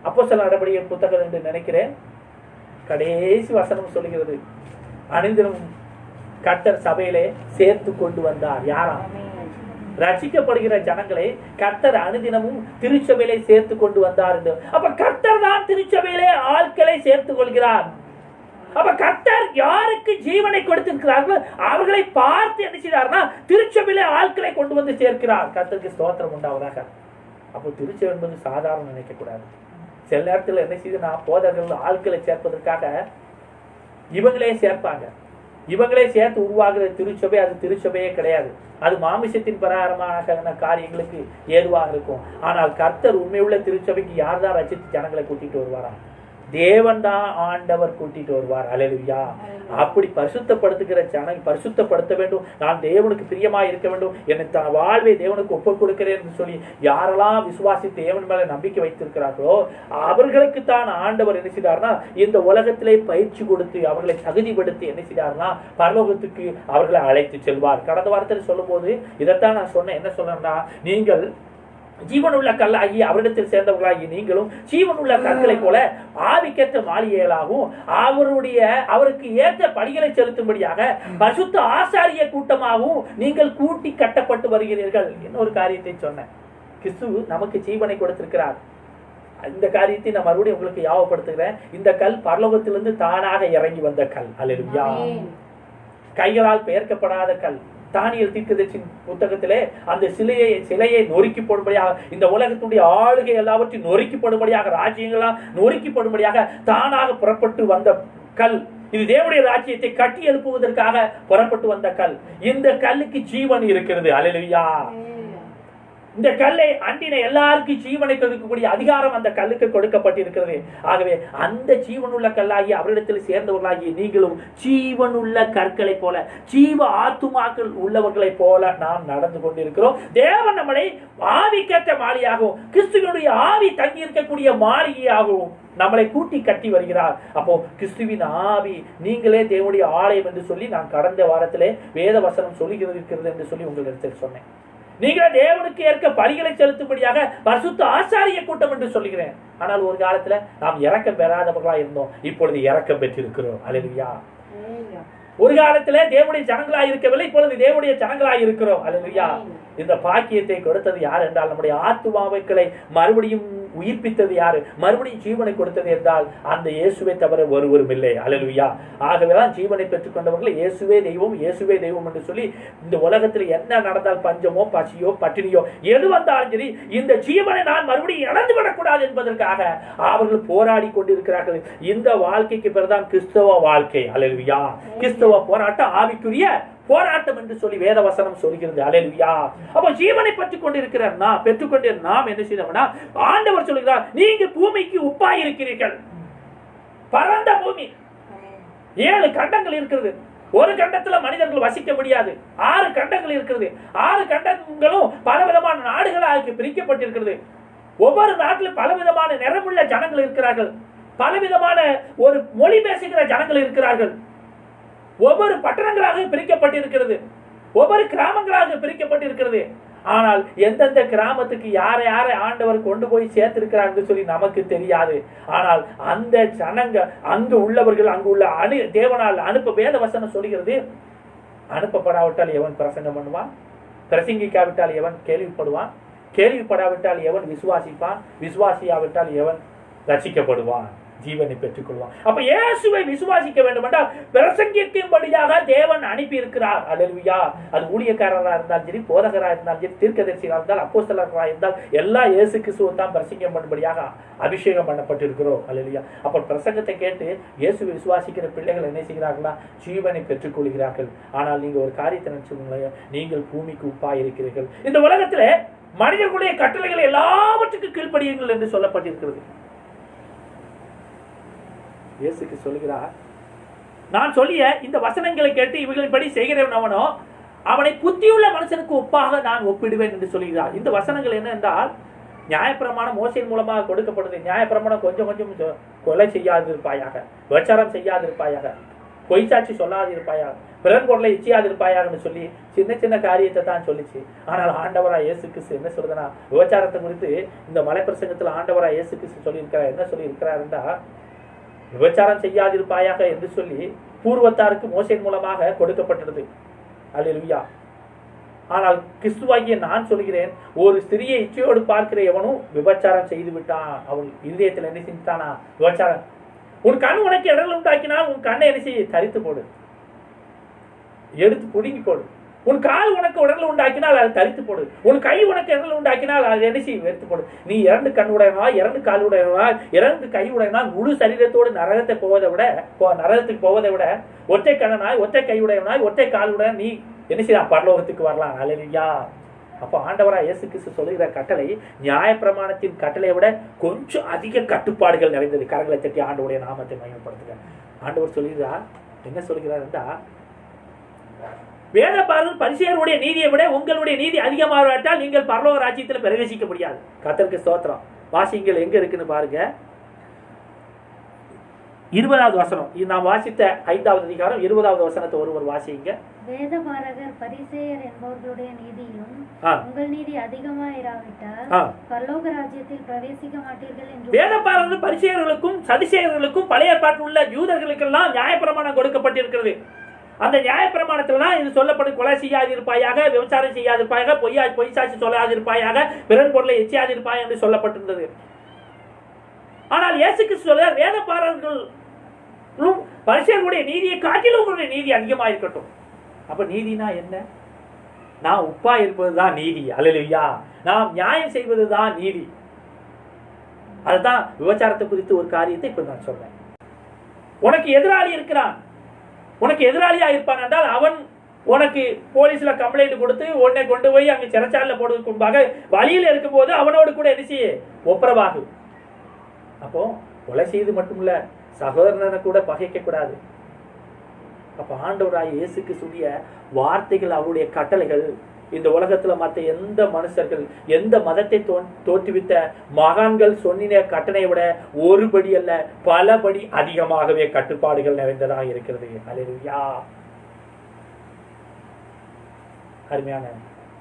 A: அப்போஸ்தலர் நடபடியின் புத்தகம் என்று நினைக்கிறேன், கடைசி வசனம் சொல்லுகிறது, அனுதினம் கர்த்தர் சபையிலே சேர்த்து கொண்டு வந்தார். யாராம்? ரட்சிக்கப்படுகிற ஜனங்களை கர்த்தர் அனுதினமும் திருச்சபையிலே சேர்த்து கொண்டு வந்தார் என்று. அப்ப கர்த்தர் தான் திருச்சபையிலே ஆட்களை சேர்த்துக் கொள்கிறார். அப்ப கர்த்தர் யாருக்கு ஜீவனை கொடுத்திருக்கிறார்கள் அவர்களை பார்த்து என்ன செய்தார்னா திருச்சபையிலே ஆட்களை கொண்டு வந்து சேர்க்கிறார். கர்த்தருக்கு ஸ்தோத்திரம் உண்டாவதாக. அப்போ திருச்சபை என்பது சாதாரண நினைக்க கூடாது. சில நேரத்தில் என்ன செய்யுதுன்னா, போதகர்கள் ஆட்களை சேர்ப்பதற்காக இவங்களே சேர்ப்பாங்க. இவங்களே சேர்த்து உருவாகிற திருச்சபை அது திருச்சபையே கிடையாது. அது மாமிசத்தின் பிரகாரமான காரியங்களுக்கு ஏதுவாக இருக்கும். ஆனால் கர்த்தர் உண்மையுள்ள திருச்சபைக்கு யார் தான் ரட்சித்து ஜனங்களை கூட்டிட்டு வருவாரா? தேவன் தான் ஆண்டவர் கூட்டிட்டு வருவார். அல்லேலூயா. அப்படி பரிசுத்தப்படுத்துகிற ஜனங்கள் பரிசுத்தப்படுத்த வேண்டும். நான் தேவனுக்கு பிரியமாக இருக்க வேண்டும், எனக்கு வாழ்வை தேவனுக்கு ஒப்புக் கொடுக்கிறேன் என்று சொல்லி யாரெல்லாம் விசுவாசி தேவன் மேல நம்பிக்கை வைத்திருக்கிறார்களோ அவர்களுக்கு தான் ஆண்டவர் என்ன செய்தார்னா இந்த உலகத்திலே பயிற்சி கொடுத்து அவர்களை தகுதிப்படுத்தி என்ன செய்தார்னா பரலோகத்துக்கு அவர்களை அழைத்து செல்வார். கடந்த வாரத்தில் சொல்லும் போது இதைத்தான் நான் சொன்னேன். என்ன சொன்னேன்னா, நீங்கள் ஜீவனுள்ள கல்லாகி அவரிடத்தில் சேர்ந்தவர்களாகி நீங்களும் ஜீவனுள்ள கற்களை போல ஆவிக்கேற்ற மாளிகைகளாகவும் அவருக்கு ஏற்ற படிகளை செலுத்தும்படியாக பரிசுத்த ஆசாரிய கூட்டமாகவும் நீங்கள் கூட்டி கட்டப்பட்டு வருகிறீர்கள். இன்னொரு காரியத்தை சொன்னேன், கிறிஸ்து நமக்கு ஜீவனை கொடுத்திருக்கிறார். இந்த காரியத்தை நான் மறுபடியும் உங்களுக்கு ஞாபகப்படுத்துகிறேன். இந்த கல் பரலோகத்திலிருந்து தானாக இறங்கி வந்த கல். அல்லேலூயா. கைகளால் பெயர்க்கப்படாத கல். தானியேல் தீர்க்கதரிசியின் புத்தகத்திலே அந்த சிலையை நொறுக்கி போடும்படியாக, இந்த உலகத்துடைய ஆளுகை எல்லாவற்றையும் நொறுக்கி போடும்படியாக, ராஜ்யங்களாம் நொறுக்கி போடும்படியாக தானாக புறப்பட்டு வந்த கல். இது தேவனுடைய ராஜ்யத்தை கட்டி எழுப்புவதற்காக புறப்பட்டு வந்த கல். இந்த கல்லுக்கு ஜீவன் இருக்கிறது. அல்லேலூயா. இந்த கல்லை அண்டின எல்லாருக்கும் ஜீவனை கொடுக்கக்கூடிய அதிகாரம் அந்த கல்லுக்கு கொடுக்கப்பட்டிருக்கிறது. ஆகவே அந்த ஜீவனுள்ள கல்லாகி அவரிடத்தில் சேர்ந்தவர்களாகி நீங்களும் ஜீவனுள்ள கற்களை போல, ஜீவ ஆத்துமாக்கள் உள்ளவர்களை போல நாம் நடந்து கொண்டிருக்கிறோம். தேவன் நம்மளை ஆவிக்கேற்ற மாளிகையாகவும் கிறிஸ்துவனுடைய ஆவி தங்கி இருக்கக்கூடிய மாளிகையாகவும் நம்மளை கூட்டி கட்டி வருகிறார். அப்போ கிறிஸ்துவின் ஆவி நீங்களே தேவனுடைய ஆலயம் என்று சொல்லி நான் கடந்த வாரத்திலே வேத வசனம் சொல்லுகிறது என்று சொல்லி உங்களிடத்தில் சொன்னேன். நீங்களே தேவனுக்கு ஏற்க பலிகளை செலுத்தும்படியாக பரிசுத்த ஆசாரிய கூட்டம் என்று சொல்லுகிறேன். ஆனால் ஒரு காலத்துல நாம் இரக்கம் பெறாதவர்களா இருந்தோம், இப்பொழுது இரக்கம் பெற்றிருக்கிறோம். அல்லேலூயா. ஒரு காலத்துல தேவனுடைய ஜனங்களாய் இருக்கவில்லை, இப்பொழுது தேவனுடைய ஜனங்களாய் இருக்கிறோம். அல்லேலூயா. இந்த பாக்கியத்தை கொடுத்தது யார் என்றால் நம்முடைய ஆத்துமாக்களை மறுபடியும் உயிர்ப்பித்தது யாரு, மறுபடியும் ஜீவனை கொடுத்தது என்றால் அந்த இயேசுவை தவிர ஒருவரும் இல்லை. அல்லேலூயா. ஆகவேதான் ஜீவனை பெற்றுக் கொண்டவர்கள் இயேசுவே தெய்வம், இயேசுவே தெய்வம் என்று சொல்லி இந்த உலகத்தில் என்ன நடந்தால் பஞ்சமோ பசியோ பட்டினியோ எது வந்தாலும் சரி இந்த ஜீவனை நான் மறுபடியும் இழந்து விடக்கூடாது என்பதற்காக அவர்கள் போராடி கொண்டிருக்கிறார்கள். இந்த வாழ்க்கைக்கு பிறகுதான் கிறிஸ்தவ வாழ்க்கை. அல்லேலூயா. கிறிஸ்தவ போராட்டம் ஆவிக்குரிய போராட்டம் என்று சொல்லி வேத வசனம் சொல்கிறது. அல்லேலூயா. அப்ப ஜீவனை பெற்றுக் கொண்டிருக்கிற நாம் பெற்றுக்கொண்டிருக்கிற நாம் என்ன செய்யணும்னா ஆண்டவர் சொல்கிறார், நீங்க பூமிக்கு உப்பாய் இருக்கிறீர்கள். பரந்த பூமி, 7 கண்டங்கள் இருக்கிறது. ஒரு கண்டத்துல மனிதர்கள் வசிக்க முடியாது. 6 கண்டங்கள் இருக்கிறது. 6 கண்டங்களும் பலவிதமான நாடுகளாக பிரிக்கப்பட்டிருக்கிறது. ஒவ்வொரு நாட்டிலும் பலவிதமான நிறமுள்ள ஜனங்கள் இருக்கிறார்கள். பலவிதமான ஒரு மொழி பேசுகிற ஜனங்கள் இருக்கிறார்கள். ஒவ்வொரு பட்டணங்களாக பிரிக்கப்பட்டிருக்கிறது. ஒவ்வொரு கிராமங்களாக பிரிக்கப்பட்டிருக்கிறது. ஆனால் எந்தெந்த கிராமத்துக்கு யாரை யாரை ஆண்டவர் கொண்டு போய் சேர்த்திருக்கிறார் சொல்லி நமக்கு தெரியாது. ஆனால் அந்த ஜனங்க அங்கு உள்ளவர்கள் அங்கு உள்ள தேவனால் அனுப்ப வேத வசனம் சொல்கிறது, அனுப்பப்படாவிட்டால் எவன் பிரசங்கம் பண்ணுவான், பிரசங்கிக்காவிட்டால் எவன் கேள்விப்படுவான், கேள்விப்படாவிட்டால் எவன் விசுவாசிப்பான், விசுவாசியாவிட்டால் எவன் ரட்சிக்கப்படுவான், ஜீவனை பெற்றுக் கொள்வான். அப்ப இயேசுவை விசுவாசிக்க வேண்டும் என்றால் பிரசங்கிக்கும்படியாக தேவன் அனுப்பி இருக்கிறார். அல்லேலூயா. அது ஊழியக்காரராக இருந்தாலும் சரி, போதகராக இருந்தாலும் சரி, தீர்க்கதரிசியாக இருந்தால், அப்போஸ்தலராக இருந்தால் எல்லா இயேசு கிறிஸ்துவை தான் பிரசங்கம் பண்ணும்படியாக அபிஷேகம் பண்ணப்பட்டிருக்கிறோம். அல்லேலூயா. அப்ப பிரசங்கத்தை கேட்டு இயேசுவை விசுவாசிக்கிற பிள்ளைகள் என்ன செய்கிறார்களா, ஜீவனை பெற்றுக் கொள்கிறார்கள். ஆனால் நீங்க ஒரு காரியத்தை நினைச்சுக்கோங்க, நீங்கள் பூமிக்கு உப்பாய் இருக்கிறீர்கள். இந்த உலகத்துல மனிதர்களுடைய கட்டளைகளை எல்லாவற்றுக்கும் கீழ்ப்படியுங்கள் என்று சொல்லப்பட்டிருக்கிறது. இயேசுக்கு சொல்லுகிறார், நான் சொல்லிய இந்த வசனங்களை கேட்டு இவர்களின்படி செய்கிறவன் அவனோ அவனை புத்தியுள்ள மனுஷனுக்கு ஒப்பாக நான் ஒப்பிடுவேன் என்று சொல்லுகிறார். இந்த வசனங்கள் என்ன என்றால், நியாயப்பிரமாணம் மோசையின் மூலமாக கொடுக்கப்படுது. நியாயப்பிரமாணம் கொஞ்சம் கொஞ்சம் கொலை செய்யாதிருப்பாயாக, விபச்சாரம் செய்யாதிருப்பாயாக, பொய் சாட்சி சொல்லாதிருப்பாயாக, பிறன் பொருளை இச்சியாதிருப்பாயான்னு சொல்லி சின்ன சின்ன காரியத்தை தான் சொல்லிச்சு. ஆனால் ஆண்டவராய் இயேசு கிறிஸ்து என்ன சொல்றதுன்னா, விபச்சாரத்தை குறித்து இந்த மலைப்பிரசங்கத்தில் ஆண்டவராய் இயேசு கிறிஸ்து சொல்லியிருக்கிறார். என்ன சொல்லியிருக்கிறார் என்றால், விபச்சாரம் செய்யாதிருப்பாயாக என்று சொல்லி பூர்வத்தாருக்கு மோசையின் மூலமாக கொடுக்கப்பட்டது. அல்லேலூயா. ஆனால் கிறிஸ்துவாகிய நான் சொல்கிறேன், ஒரு ஸ்திரியை இச்சையோடு பார்க்கிற எவனும் விபச்சாரம் செய்து விட்டான். அவன் இதயத்தில் என்ன செஞ்சானா, விபச்சாரம். உன் கண் உனக்கு இடர்கள் உண்டாக்கினால் உன் கண்ணை என்ன செய்ய, தரித்து போடு, எடுத்து புடுங்கி போடு. உன் கால் உனக்கு உடல் உண்டாக்கினால் அதை தரித்து போடு. உன் கை உனக்கு இடர்கள் உண்டாக்கினால் அதை என்ன செய்ய, வெறுத்து போடு. நீ 2 கண் உடையவனா, 2 கால் உடையவனா, 2 கை உடையவனா, முழு சரீரத்தோடு நரகத்துக்கு போவதை விட ஒற்றை கண்ணனாய், ஒற்றை கை உடையவனாய், ஒற்றை கால் உடைய நீ என்ன செய்ய, பரலோகத்துக்கு வரலாம். அல்லேலூயா. அப்போ ஆண்டவராய் இயேசு கிறிஸ்து சொல்லுகிற கட்டளை நியாயப்பிரமாணத்தின் கட்டளையை விட கொஞ்சம் அதிக கட்டுப்பாடுகள் நிறைந்தது. கரங்களை தட்டி ஆண்டவருடைய நாமத்தை மகிமைப்படுத்துக. ஆண்டவர் சொல்லுகிறார், என்ன சொல்கிறார் என்றால், வேதபாரகர் பரிசேயருடைய நீதியை விட உங்களுடைய நீதி அதிகமாகவிட்டால் நீங்கள் பரலோக ராஜ்யத்தில் பிரவேசிக்க முடியாது. கர்த்தருக்கு ஸ்தோத்திரம். வாசிங்கள் எங்க இருக்குன்னு பாருங்க. 20வது வசனம். இது நாம் வாசித்த 5வது அதிகாரம் 20வது வசனத்தை ஒருவர் வாசிங்க.
B: வேதபாரகர் பரிசேயர் என்பவர்களுடைய நீதியிலும் உங்கள் நீதி அதிகமாயிராவிட்டால் பரலோக ராஜ்யத்தில் பிரவேசிக்க மாட்டீர்கள் என்று.
A: வேதபாரகர் பரிசேயர்களுக்கும் சதுசேயர்களுக்கும் பழைய ஏற்பாட்டில் உள்ள யூதர்களுக்கெல்லாம் நியாயப்பிரமாணம் கொடுக்கப்பட்டிருக்கிறது. அந்த நியாயப்பிரமாணத்துல தான் இது சொல்லப்படும், கொலை செய்யாதிருப்பாயாக, விபச்சாரம் செய்யாதிருப்பாயாக, பொய் சாட்சி சொல்லாதிருப்பாயாக, பிறன் பொருளை எச்சியாதிருப்பாயாக என்று சொல்லப்பட்டிருந்தது. ஆனால் இயேசு கிறிஸ்து சொல்றார், வேதபாரகர்களும் பரிசேயர்களுடைய நீதியை காட்டிலும் உங்களுடைய நீதி அதிகமாக இருக்கட்டும். அப்ப நீதினா என்ன? நான் உப்பா இருப்பதுதான் நீதி. அல்லேலூயா. நாம் நியாயம் செய்வதுதான் நீதி. அதுதான் விபச்சாரத்தை குறித்து ஒரு காரியத்தை இப்ப நான் சொல்றேன். உனக்கு எதிராளி இருக்கிறான், உனக்கு எதிராளியா இருப்பான் என்றால் அவன் உனக்கு போலீஸ்ல கம்ப்ளைண்ட் கொடுத்து உன்னை கொண்டு போய் அங்க சிறைச்சாலையில போடுவதற்கு முன்பாக வழியில் இருக்கும் போது அவனோடு கூட என்ன செய்ய ஒப்புரவாகு. அப்போ கொலை செய்து மட்டுமில்ல, சகோதரனை கூட பகைக்க கூடாது. அப்ப ஆண்டவராய் இயேசுக்கு சொல்லிய வார்த்தைகள், அவருடைய கட்டளைகள் இந்த உலகத்துல மற்ற எந்த மனுஷர்கள், எந்த மதத்தை தோற்றுவித்த மகான்கள் சொன்னின கட்டளை விட ஒருபடி அல்ல பலபடி அதிகமாகவே கட்டுப்பாடுகள் நிறைந்ததாக இருக்கிறது. அல்லேலூயா. அருமையான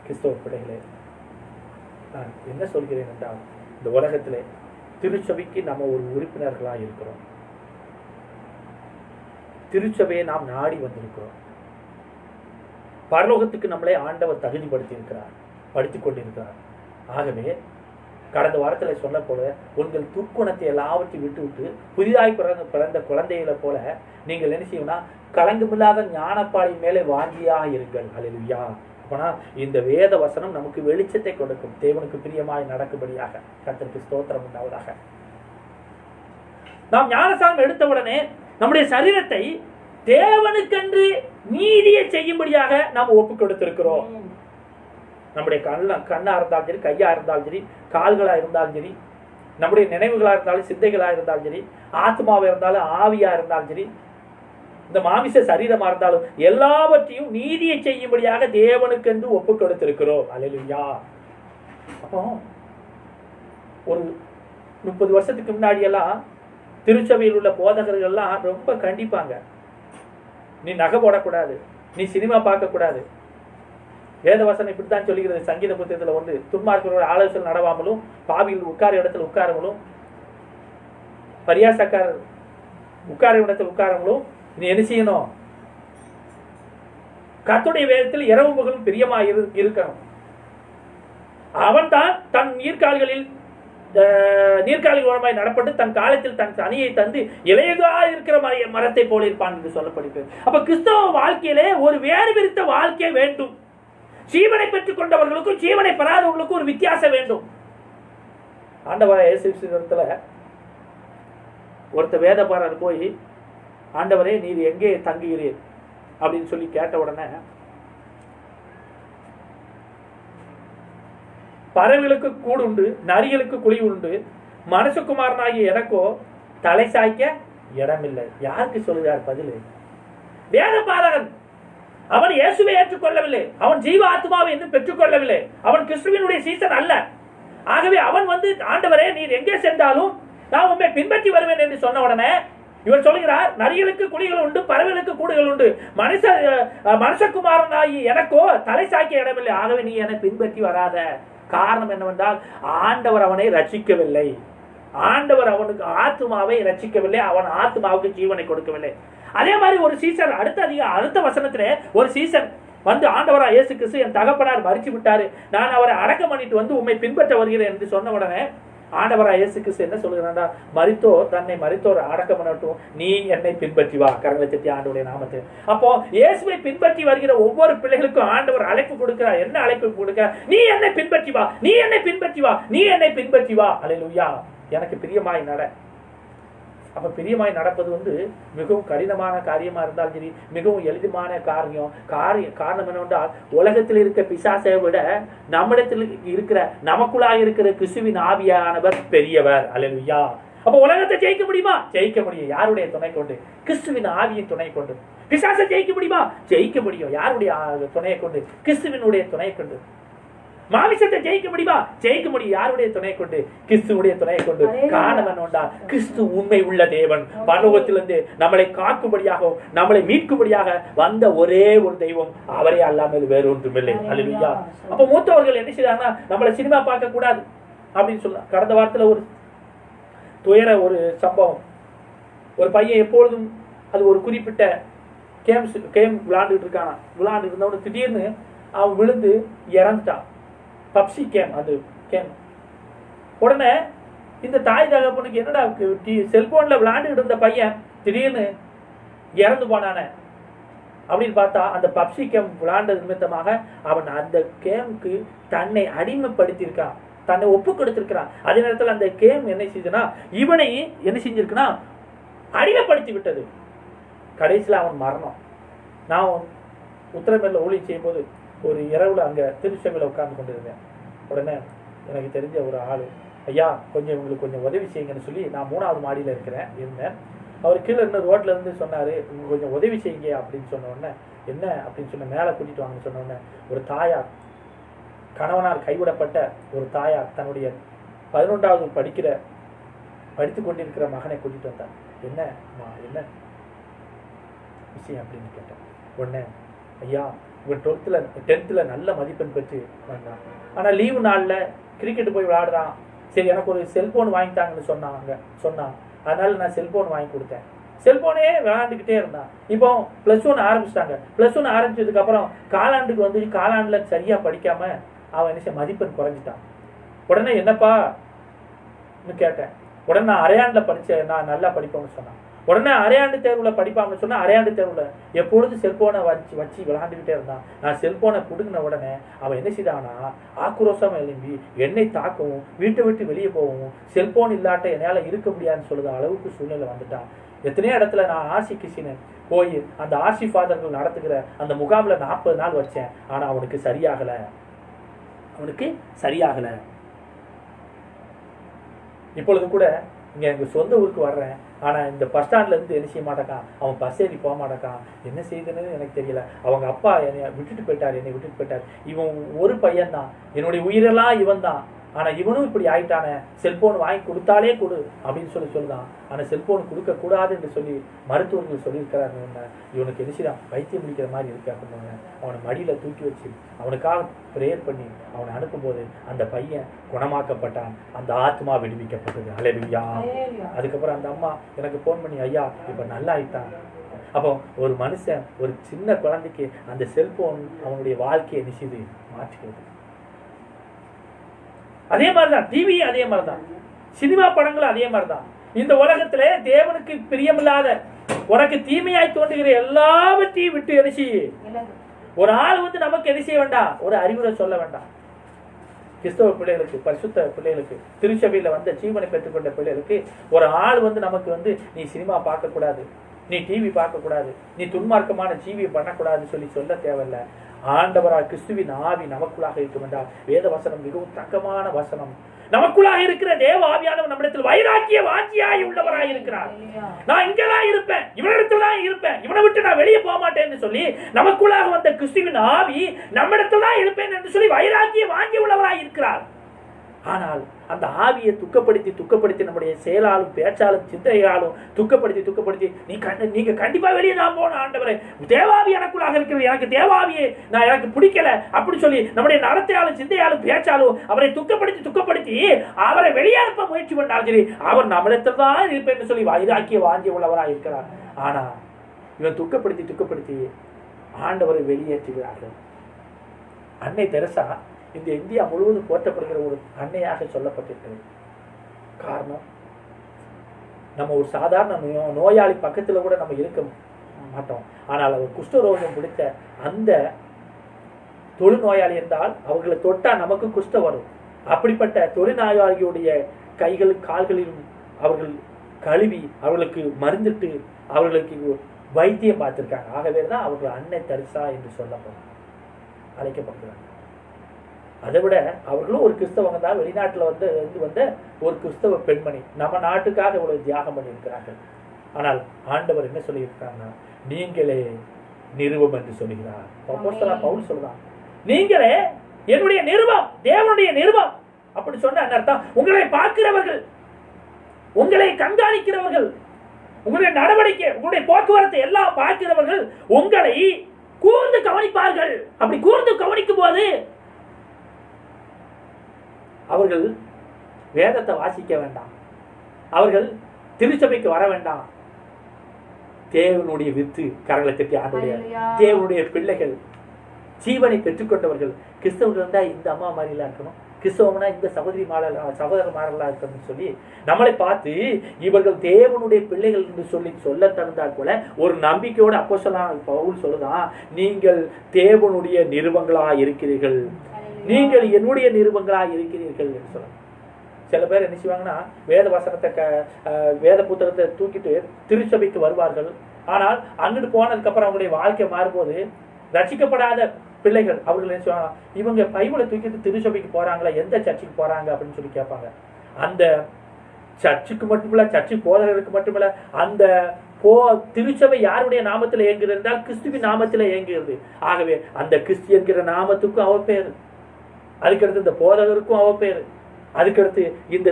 A: கிறிஸ்தவ பிள்ளைகளே, நான் என்ன சொல்கிறேன் என்றால், இந்த உலகத்திலே திருச்சபைக்கு நம்ம ஒரு உறுப்பினர்களா இருக்கிறோம். திருச்சபையை நாம் நாடி வந்திருக்கிறோம். பரலோகத்துக்கு நம்மளை ஆண்டவர் தகுதிப்படுத்தி இருக்கிறார், படித்துக் கொண்டிருக்கிறார். ஆகவே கடந்த வாரத்தில் சொன்ன போல உங்கள் துர்க்குணத்தை எல்லாவற்றையும் விட்டு விட்டு புதிதாய் பிறந்த குழந்தைகளை போல நீங்கள் என்ன செய்யணும்னா களங்கமில்லாத ஞானப்பாடி மேலே வாஞ்சியாக இருங்கள். அல்லேலூயா. அப்பனா இந்த வேத வசனம் நமக்கு வெளிச்சத்தை கொடுக்கும். தேவனுக்கு பிரியமாய் நடக்கும்படியாக கர்த்தருக்கு ஸ்தோத்திரம் உண்டாவதாக. நாம் ஞானஸ்நானம் எடுத்தவுடனே நம்முடைய சரீரத்தை தேவனுக்கென்று நீதியை செய்யும்படியாக நாம் ஒப்பு கொடுத்திருக்கிறோம். நம்முடைய கண்ணா இருந்தாலும் சரி, கையா இருந்தாலும் சரி, கால்களா இருந்தாலும் சரி, நம்முடைய நினைவுகளா இருந்தாலும், சிந்தைகளா இருந்தாலும் சரி, ஆத்மாவா இருந்தாலும், ஆவியா இருந்தாலும் சரி, இந்த மாமிச சரீரமா இருந்தாலும் எல்லாவற்றையும் நீதியை செய்யும்படியாக தேவனுக்கென்று ஒப்பு கொடுத்திருக்கிறோம். அல்லேலூயா. அப்போ ஒரு 30 வருஷத்துக்கு முன்னாடி எல்லாம் திருச்சபையில் உள்ள போதகர்கள் எல்லாம் ரொம்ப கண்டிப்பாங்க. நீ நகை போடக்கூடாது, நீ சினிமா பார்க்க கூடாது. வேதவசனம் இப்படித்தான் சொல்லுகிறது. சங்கீத புத்தகத்துல வந்து துன்மார்க்கரோட ஆலோசனை நடவாமலும், பாவியில் உட்கார இடத்துல உட்காரங்களும், பரியாசக்காரர் உட்கார இடத்துல உட்காரங்களும் நீ என்ன செய்யணும்? கர்த்தருடைய வேதத்தில் இரவு பகலும் பிரியமா இருக்கணும். அவன் தான் தன் நீர்கால்களில் நீர்காலில் நடப்பட்டு தன் காலத்தில் தன் அணியை தந்து இளையதா இருக்கிற மரத்தை போல இருப்பான் என்று சொல்லப்படுகிறது. அப்ப கிறிஸ்தவ வாழ்க்கையிலே ஒரு வேறு விரித்த வாழ்க்கை வேண்டும். ஜீவனை பெற்றுக் கொண்டவர்களுக்கும் ஜீவனை பெறாதவர்களுக்கும் ஒரு வித்தியாசம் வேண்டும். ஆண்டவராய் இயேசுவிடத்துல ஒருத்த வேதபாரர் போய், ஆண்டவரே நீர் எங்கே தங்குகிறீர் அப்படின்னு சொல்லி கேட்ட உடனே, பறவைகளுக்கு கூடு உண்டு, நரிகளுக்கு குழி உண்டு, மனுஷகுமாரனாகிய எனக்கோ தலை சாய்க்க இடமில்லை. யாருக்கு சொல்லுகிறார் பதில்? வேதபாரகன். அவன் இயேசுவை ஏற்றுக்கொள்ளவில்லை, அவன் ஜீவ ஆத்மாவை இன்னும் பெற்றுக்கொள்ளவில்லை, அவன் கிறிஸ்துவினுடைய சீசன் அல்ல. ஆகவே அவன் வந்து, ஆண்டவரே நீர் எங்கே சென்றாலும் நான் உண்மை பின்பற்றி வருவேன் என்று சொன்ன உடனே இவர் சொல்கிறார், நரிகளுக்கு குழிகள் உண்டு, பறவைகளுக்கு கூடுகள் உண்டு, மனுஷகுமாரனாகி எனக்கோ தலை சாய்க்க இடமில்லை. ஆகவே நீ என்னை பின்பற்றி வராத. காரணம் என்னவென்றால், ஆண்டவர் அவனை ரட்சிக்கவில்லை, ஆண்டவர் அவனுக்கு ஆத்மாவை ரட்சிக்கவில்லை, அவன் ஆத்மாவுக்கு ஜீவனை கொடுக்கவில்லை. அதே மாதிரி ஒரு சீசன் அடுத்த வசனத்திலே ஒரு சீசன் வந்து, ஆண்டவரா இயேசு கிறிஸ்து என் தகப்பனார் மரிச்சு விட்டாரு, நான் அவரை அடக்கம் பண்ணிட்டு வந்து உண்மை பின்பற்ற வருகிறேன் என்று சொன்ன உடனே ஆண்டவரா இயேசு கிறிஸ்து என்ன சொல்லுகிறாண்டா, மரித்தோர் அடக்கம் பண்ணட்டும், நீ என்னை பின்பற்றி வா. கரங்களை தட்டி ஆண்டவருடைய நாமத்தில். அப்போ இயேசுவை பின்பற்றி வருகிற ஒவ்வொரு பிள்ளைகளுக்கும் ஆண்டவர் அழைப்பு கொடுக்கிறார். என்ன அழைப்பு கொடுக்கிறார்? நீ என்னை பின்பற்றி வா, நீ என்னை பின்பற்றி வா, நீ என்னை பின்பற்றி வா. அல்லேலூயா. எனக்கு பிரியமாய் நட. அப்ப பிரியமாய் நடப்பது வந்து மிகவும் கடினமான காரியமா இருந்தாலும் சரி, மிகவும் எளிதமான காரணம் என்னவென்றால், உலகத்தில் இருக்க பிசாசை விட நம்மிடத்தில் இருக்கிற நமக்குள்ளாக இருக்கிற கிறிஸ்துவின் ஆவியானவர் பெரியவர். அல்லேலூயா. அப்ப உலகத்தை ஜெயிக்க முடியுமா? ஜெயிக்க முடியும். யாருடைய துணை கொண்டு? கிறிஸ்துவின் ஆவியின் துணை கொண்டு. பிசாசை ஜெயிக்க முடியுமா? ஜெயிக்க முடியும். யாருடைய துணையை கொண்டு? கிறிஸ்துவினுடைய துணை கொண்டு. மாமிசத்தை ஜெயிக்க முடியுமா? ஜெயிக்க முடியும். யாருடைய துணை கொண்டு? கிறிஸ்துவுடைய துணை கொண்டு. காரணம் என்னவென்றா, கிறிஸ்து உண்மை உள்ள தேவன். பரலோகத்திலிருந்து நம்மளை காக்கும்படியாக, நம்மளை மீட்கும்படியாக வந்த ஒரே ஒரு தெய்வம், அவரே அல்லாமல் வேறு ஒன்றுமில்லை. அல்லேலூயா. அப்ப மூத்தவர்கள் என்ன செய்றாங்கன்னா, நம்மளை சினிமா பார்க்க கூடாது அப்படின்னு சொல்லலாம். கடந்த வாரத்துல ஒரு துயர ஒரு சம்பவம். ஒரு பையன் எப்பொழுதும் அது ஒரு குறிப்பிட்ட கேம் விளையாண்டுட்டு இருக்கானா. விளையாண்டு இருந்தவனு திடீர்னு அவன் விழுந்து இறந்துட்டான். பப்சி கேம், அது கேம். உடனே இந்த தாய் தகப்பனுக்கு என்னடா, செல்போன்ல விளையாண்டுட்டு இருந்த பையன் திடீர்னு இறந்து போனானே அப்படின்னு பார்த்தா, அந்த பப்சி கேம் விளையாண்டது நிமித்தமாக அவன் அந்த கேமுக்கு தன்னை அடிமைப்படுத்தியிருக்கான், தன்னை ஒப்பு கொடுத்திருக்கிறான். அதே நேரத்தில் அந்த கேம் என்ன செஞ்சுன்னா, இவனை என்ன செஞ்சிருக்குன்னா அடிமைப்படுத்தி விட்டது. கடைசியில் அவன் மரணம். நான் உத்தரமேல ஊழியம் செய்யும் போது ஒரு இரவுல அங்க திருச்சபையில உட்கார்ந்து கொண்டிருந்தேன். உடனே எனக்கு தெரிஞ்ச ஒரு ஆளு, ஐயா கொஞ்சம் இவங்களுக்கு கொஞ்சம் உதவி செய்யுங்கன்னு சொல்லி, நான் 3வது மாடியில இருந்தேன். அவர் கீழே இருந்து ரோட்ல இருந்து சொன்னாரு, கொஞ்சம் உதவி செய்யுங்க அப்படின்னு சொன்ன உடனே, என்ன அப்படின்னு சொன்ன, மேலே கூட்டிட்டு வாங்கன்னு சொன்ன உடனே, ஒரு தாயார், கணவனால் கைவிடப்பட்ட ஒரு தாயார் தன்னுடைய 11வது படித்து கொண்டிருக்கிற மகனை கூட்டிட்டு வந்தார். என்ன விஷயம் அப்படின்னு கேட்டேன். உடனே, ஐயா இவன் 10th நல்ல மதிப்பெண் பெற்று வந்தான், ஆனா லீவு நாள்ல கிரிக்கெட் போய் விளையாடுறான். சரி எனக்கு ஒரு செல்போன் வாங்கிட்டாங்கன்னு சொன்னான். அதனால நான் செல்போன் வாங்கி கொடுத்தேன். செல்போனே விளையாண்டுக்கிட்டே இருந்தான். இப்போ +1 ஆரம்பிச்சிட்டாங்க. +1 ஆரம்பிச்சதுக்கு அப்புறம் காலாண்டுக்கு வந்து காலாண்டுல சரியா படிக்காம அவன் என்ன மதிப்பெண் குறைஞ்சிட்டான். உடனே என்னப்பா கேட்டேன். உடனே நான் அரையாண்டுல படிச்சேன், நான் நல்லா படிப்பேன்னு சொன்னான். உடனே அரையாண்டு தேர்வுல படிப்பான்னு சொன்னா, அரையாண்டு தேர்வுல எப்பொழுது செல்போனை வச்சு விளையாண்டுக்கிட்டே இருந்தான். நான் செல்போனை புடுங்கின உடனே அவன் என்ன செய்தானா, ஆக்ரோஷமா எழும்பி என்னை தாக்கவும் வீட்டை விட்டு வெளியே போகவும், செல்போன் இல்லாட்ட என்னால இருக்க முடியாதுன்னு சொல்லுற அளவுக்கு சூழ்நிலை வந்துட்டான். எத்தனையோ இடத்துல நான் ஆர்சி கிறிஸ்டியன் போய் அந்த ஆர்சி ஃபாதர்கள் நடத்துகிற அந்த முகாம்ல 40 நாள் வச்சேன். ஆனா அவனுக்கு சரியாகல. இப்பொழுது கூட இங்க எங்க சொந்த ஊருக்கு வர்றேன். ஆனா இந்த பஸ் ஸ்டாண்ட்ல இருந்து என்ன செய்ய மாட்டேக்கான், அவன் பஸ் ஏறி போக மாட்டேக்கான். என்ன செய்யுதுன்னு எனக்கு தெரியல. அவங்க அப்பா என்னை விட்டுட்டு போயிட்டார். இவன் ஒரு பையன் தான், என்னுடைய உயிரெல்லாம் இவன் தான். ஆனா இவனும் இப்படி ஆயிட்டானே, செல்போன் வாங்கி கொடுத்தாலே கொடு அப்படின்னு சொல்லுதான். ஆனா செல்போன் கொடுக்க கூடாது என்று சொல்லி மருத்துவர்கள் சொல்லியிருக்கிறாரு. இவனுக்கு என்ன செய்யறான், வைத்தியம் முடிக்கிற மாதிரி இருக்கு அப்படின்னு அவனை மடியில தூக்கி வச்சு அவனுக்காக பிரேயர் பண்ணி அவனை அனுப்பும்போது அந்த பையன் குணமாக்கப்பட்டான். அந்த ஆத்மா விடுவிக்கப்பட்டது. அல்லேலூயா. அதுக்கப்புறம் அந்த அம்மா எனக்கு போன் பண்ணி, ஐயா இப்ப நல்லா ஆயிட்டான். அப்போ ஒரு மனுஷன், ஒரு சின்ன குழந்தைக்கு அந்த செல்போன் அவனுடைய வாழ்க்கையை நிச்சயது மாற்றுகிறது. அதே மாதிரிதான் டிவி, அதே மாதிரிதான் சினிமா படங்கள், அதே மாதிரிதான். இந்த உலகத்திலே தேவனுக்கு பிரியமில்லாத உனக்கு தீமையாய் தோன்றுகிற எல்லாவற்றையும் விட்டு எரிசி ஒரு ஆள் வந்து நமக்கு என்ன செய்ய வேண்டாம், ஒரு அறிவுரை சொல்ல வேண்டாம். கிறிஸ்தவ பிள்ளைகளுக்கு, பரிசுத்த பிள்ளைகளுக்கு, திருச்சபையில வந்த ஜீவனை பெற்றுக்கொண்ட பிள்ளைகளுக்கு ஒரு ஆள் வந்து நமக்கு வந்து நீ சினிமா பார்க்க கூடாது, நீ டிவி பார்க்க கூடாது, நீ துன்மார்க்கமான ஜீவியை பண்ணக்கூடாதுன்னு சொல்ல தேவையில்லை. ஆண்டவராக கிறிஸ்துவின் ஆவி நமக்குள்ளாக இருக்கும் என்றால் வேத வசனம் மிகவும் தங்கமான வசனம். நமக்குள்ளாக இருக்கிற தேவ ஆவியானவர் நம்மிடத்தில் வைராக்கிய வாஞ்சியாய் உள்ளவராய் இருக்கிறார். நான் இங்கதான் இருப்பேன், இவனிடத்துல தான் இருப்பேன், இவனை விட்டு நான் வெளியே போக மாட்டேன்னு சொல்லி நமக்குள்ளாக வந்த கிறிஸ்துவின் ஆவி நம்மிடத்துல தான் இருப்பேன் என்று சொல்லி வைராக்கிய வாஞ்சி உள்ளவராய் இருக்கிறார். ஆனால் அந்த ஆவியை துக்கப்படுத்தி நம்முடைய செயலாலும் பேச்சாலும் சிந்தையாலும் துக்கப்படுத்தி நீங்க கண்டிப்பா வெளியே நான் போன ஆண்டவரே, தேவாவி எனக்குள்ளாக இருக்கிறது, எனக்கு தேவாவியே நான் எனக்கு பிடிக்கல அப்படி சொல்லி நம்முடைய நடத்தையாலும் சிந்தையாலும் பேச்சாலும் அவரை துக்கப்படுத்தி அவரை வெளியேற்ற முயற்சி பண்ணாலும் சரி, அவர் நம்மிடத்தில் தான் இருப்பேன் சொல்லி வைராக்கிய வாஞ்சி உள்ளவராக இருக்கிறார். ஆனா இவன் துக்கப்படுத்தி ஆண்டவரை வெளியேற்றுகிறார்கள். அன்னை தெரசா இந்த இந்தியா முழுவதும் போற்றப்படுகிற ஒரு அன்னையாக சொல்லப்பட்டிருக்கிறது. காரணம், நம்ம ஒரு சாதாரண நோயாளி பக்கத்துல கூட நம்ம இருக்க மாட்டோம். ஆனால் அவர் குஷ்டரோகம் பிடித்த அந்த தொழுநோயாளி என்றால் அவர்களை தொட்டா நமக்கு குஷ்டம் வரும். அப்படிப்பட்ட தொழுநோயாளியுடைய கைகள் கால்களிலும் அவர்கள் கழுவி அவர்களுக்கு மருந்துட்டு அவர்களுக்கு வைத்தியம் பார்த்திருக்காங்க. ஆகவே தான் அவர்கள் அன்னை தெரசா என்று சொல்லப்படும் அழைக்கப்படுகிறாங்க. அதை விட அவர்களும் ஒரு கிறிஸ்தவங்க தான், வெளிநாட்டுல வந்த ஒரு கிறிஸ்தவ பெண்மணி, நம்ம நாட்டுக்காக இவ்வளவு தியாகம் பண்ணியிருக்கிறார்கள். ஆனால் ஆண்டவர் என்ன சொல்லியிருக்காங்கன்னா, நீங்களே நிருபம் என்று சொல்லுகிறார். அப்போஸ்தலன் பவுல் சொல்றான், நீங்களே என்னுடைய நிருபம், தேவனுடைய நிருபம் அப்படி சொன்ன அர்த்தம், உங்களை பார்க்கிறவர்கள், உங்களை கண்காணிக்கிறவர்கள், உங்களுடைய நடவடிக்கை, உங்களுடைய போக்குவரத்து எல்லாம் பார்க்கிறவர்கள் உங்களை கூர்ந்து கவனிப்பார்கள். அப்படி கூர்ந்து கவனிக்கும் போது அவர்கள் வேதத்தை வாசிக்க வேண்டாம், அவர்கள் திருச்சபைக்கு வர வேண்டாம். தேவனுடைய வித்து கரங்களை தட்டி ஆண்டுடைய தேவனுடைய பிள்ளைகள், ஜீவனை பெற்றுக்கொண்டவர்கள், கிறிஸ்தவர்கள் இருந்தா இந்த அம்மா மாதிரிலாம் இருக்கணும், கிறிஸ்தவம்னா இந்த சகோதரமாரெல்லாம் இருக்கணும்னு சொல்லி நம்மளை பார்த்து இவர்கள் தேவனுடைய பிள்ளைகள் என்று சொல்ல தந்தால் கூட ஒரு நம்பிக்கையோட அப்போஸ்தலன் பவுல் சொல்லுதான், நீங்கள் தேவனுடைய நிருபங்களா இருக்கிறீர்கள், நீங்கள் என்னுடைய நிருபங்களா இருக்கிறீர்கள் என்று சொல்ல. சில பேர் என்ன செய்வாங்கன்னா வேத வசனத்தை வேத புத்தகத்தை தூக்கிட்டு திருச்சபைக்கு வருவார்கள். ஆனால் அங்கிட்டு போனதுக்கு அப்புறம் அவங்களுடைய வாழ்க்கை மாறும்போது ரட்சிக்கப்படாத பிள்ளைகள் அவர்கள் என்ன செய்வாங்க, இவங்க பைபிளை தூக்கிட்டு திருச்சபைக்கு போறாங்களா, எந்த சர்ச்சுக்கு போறாங்க அப்படின்னு சொல்லி கேட்பாங்க. அந்த சர்ச்சுக்கு மட்டுமில்ல, சர்ச்சு போதகருக்கு மட்டுமில்ல, அந்த திருச்சபை யாருடைய நாமத்தில் இயங்குகிறது என்றால் கிறிஸ்துவின் நாமத்தில் இயங்குகிறது. ஆகவே அந்த கிறிஸ்து என்கிற நாமத்துக்கும் அவ பேரு, அதுக்கடுத்து இந்த போதகருக்கும் அவ பேரு, அதுக்கடுத்து இந்த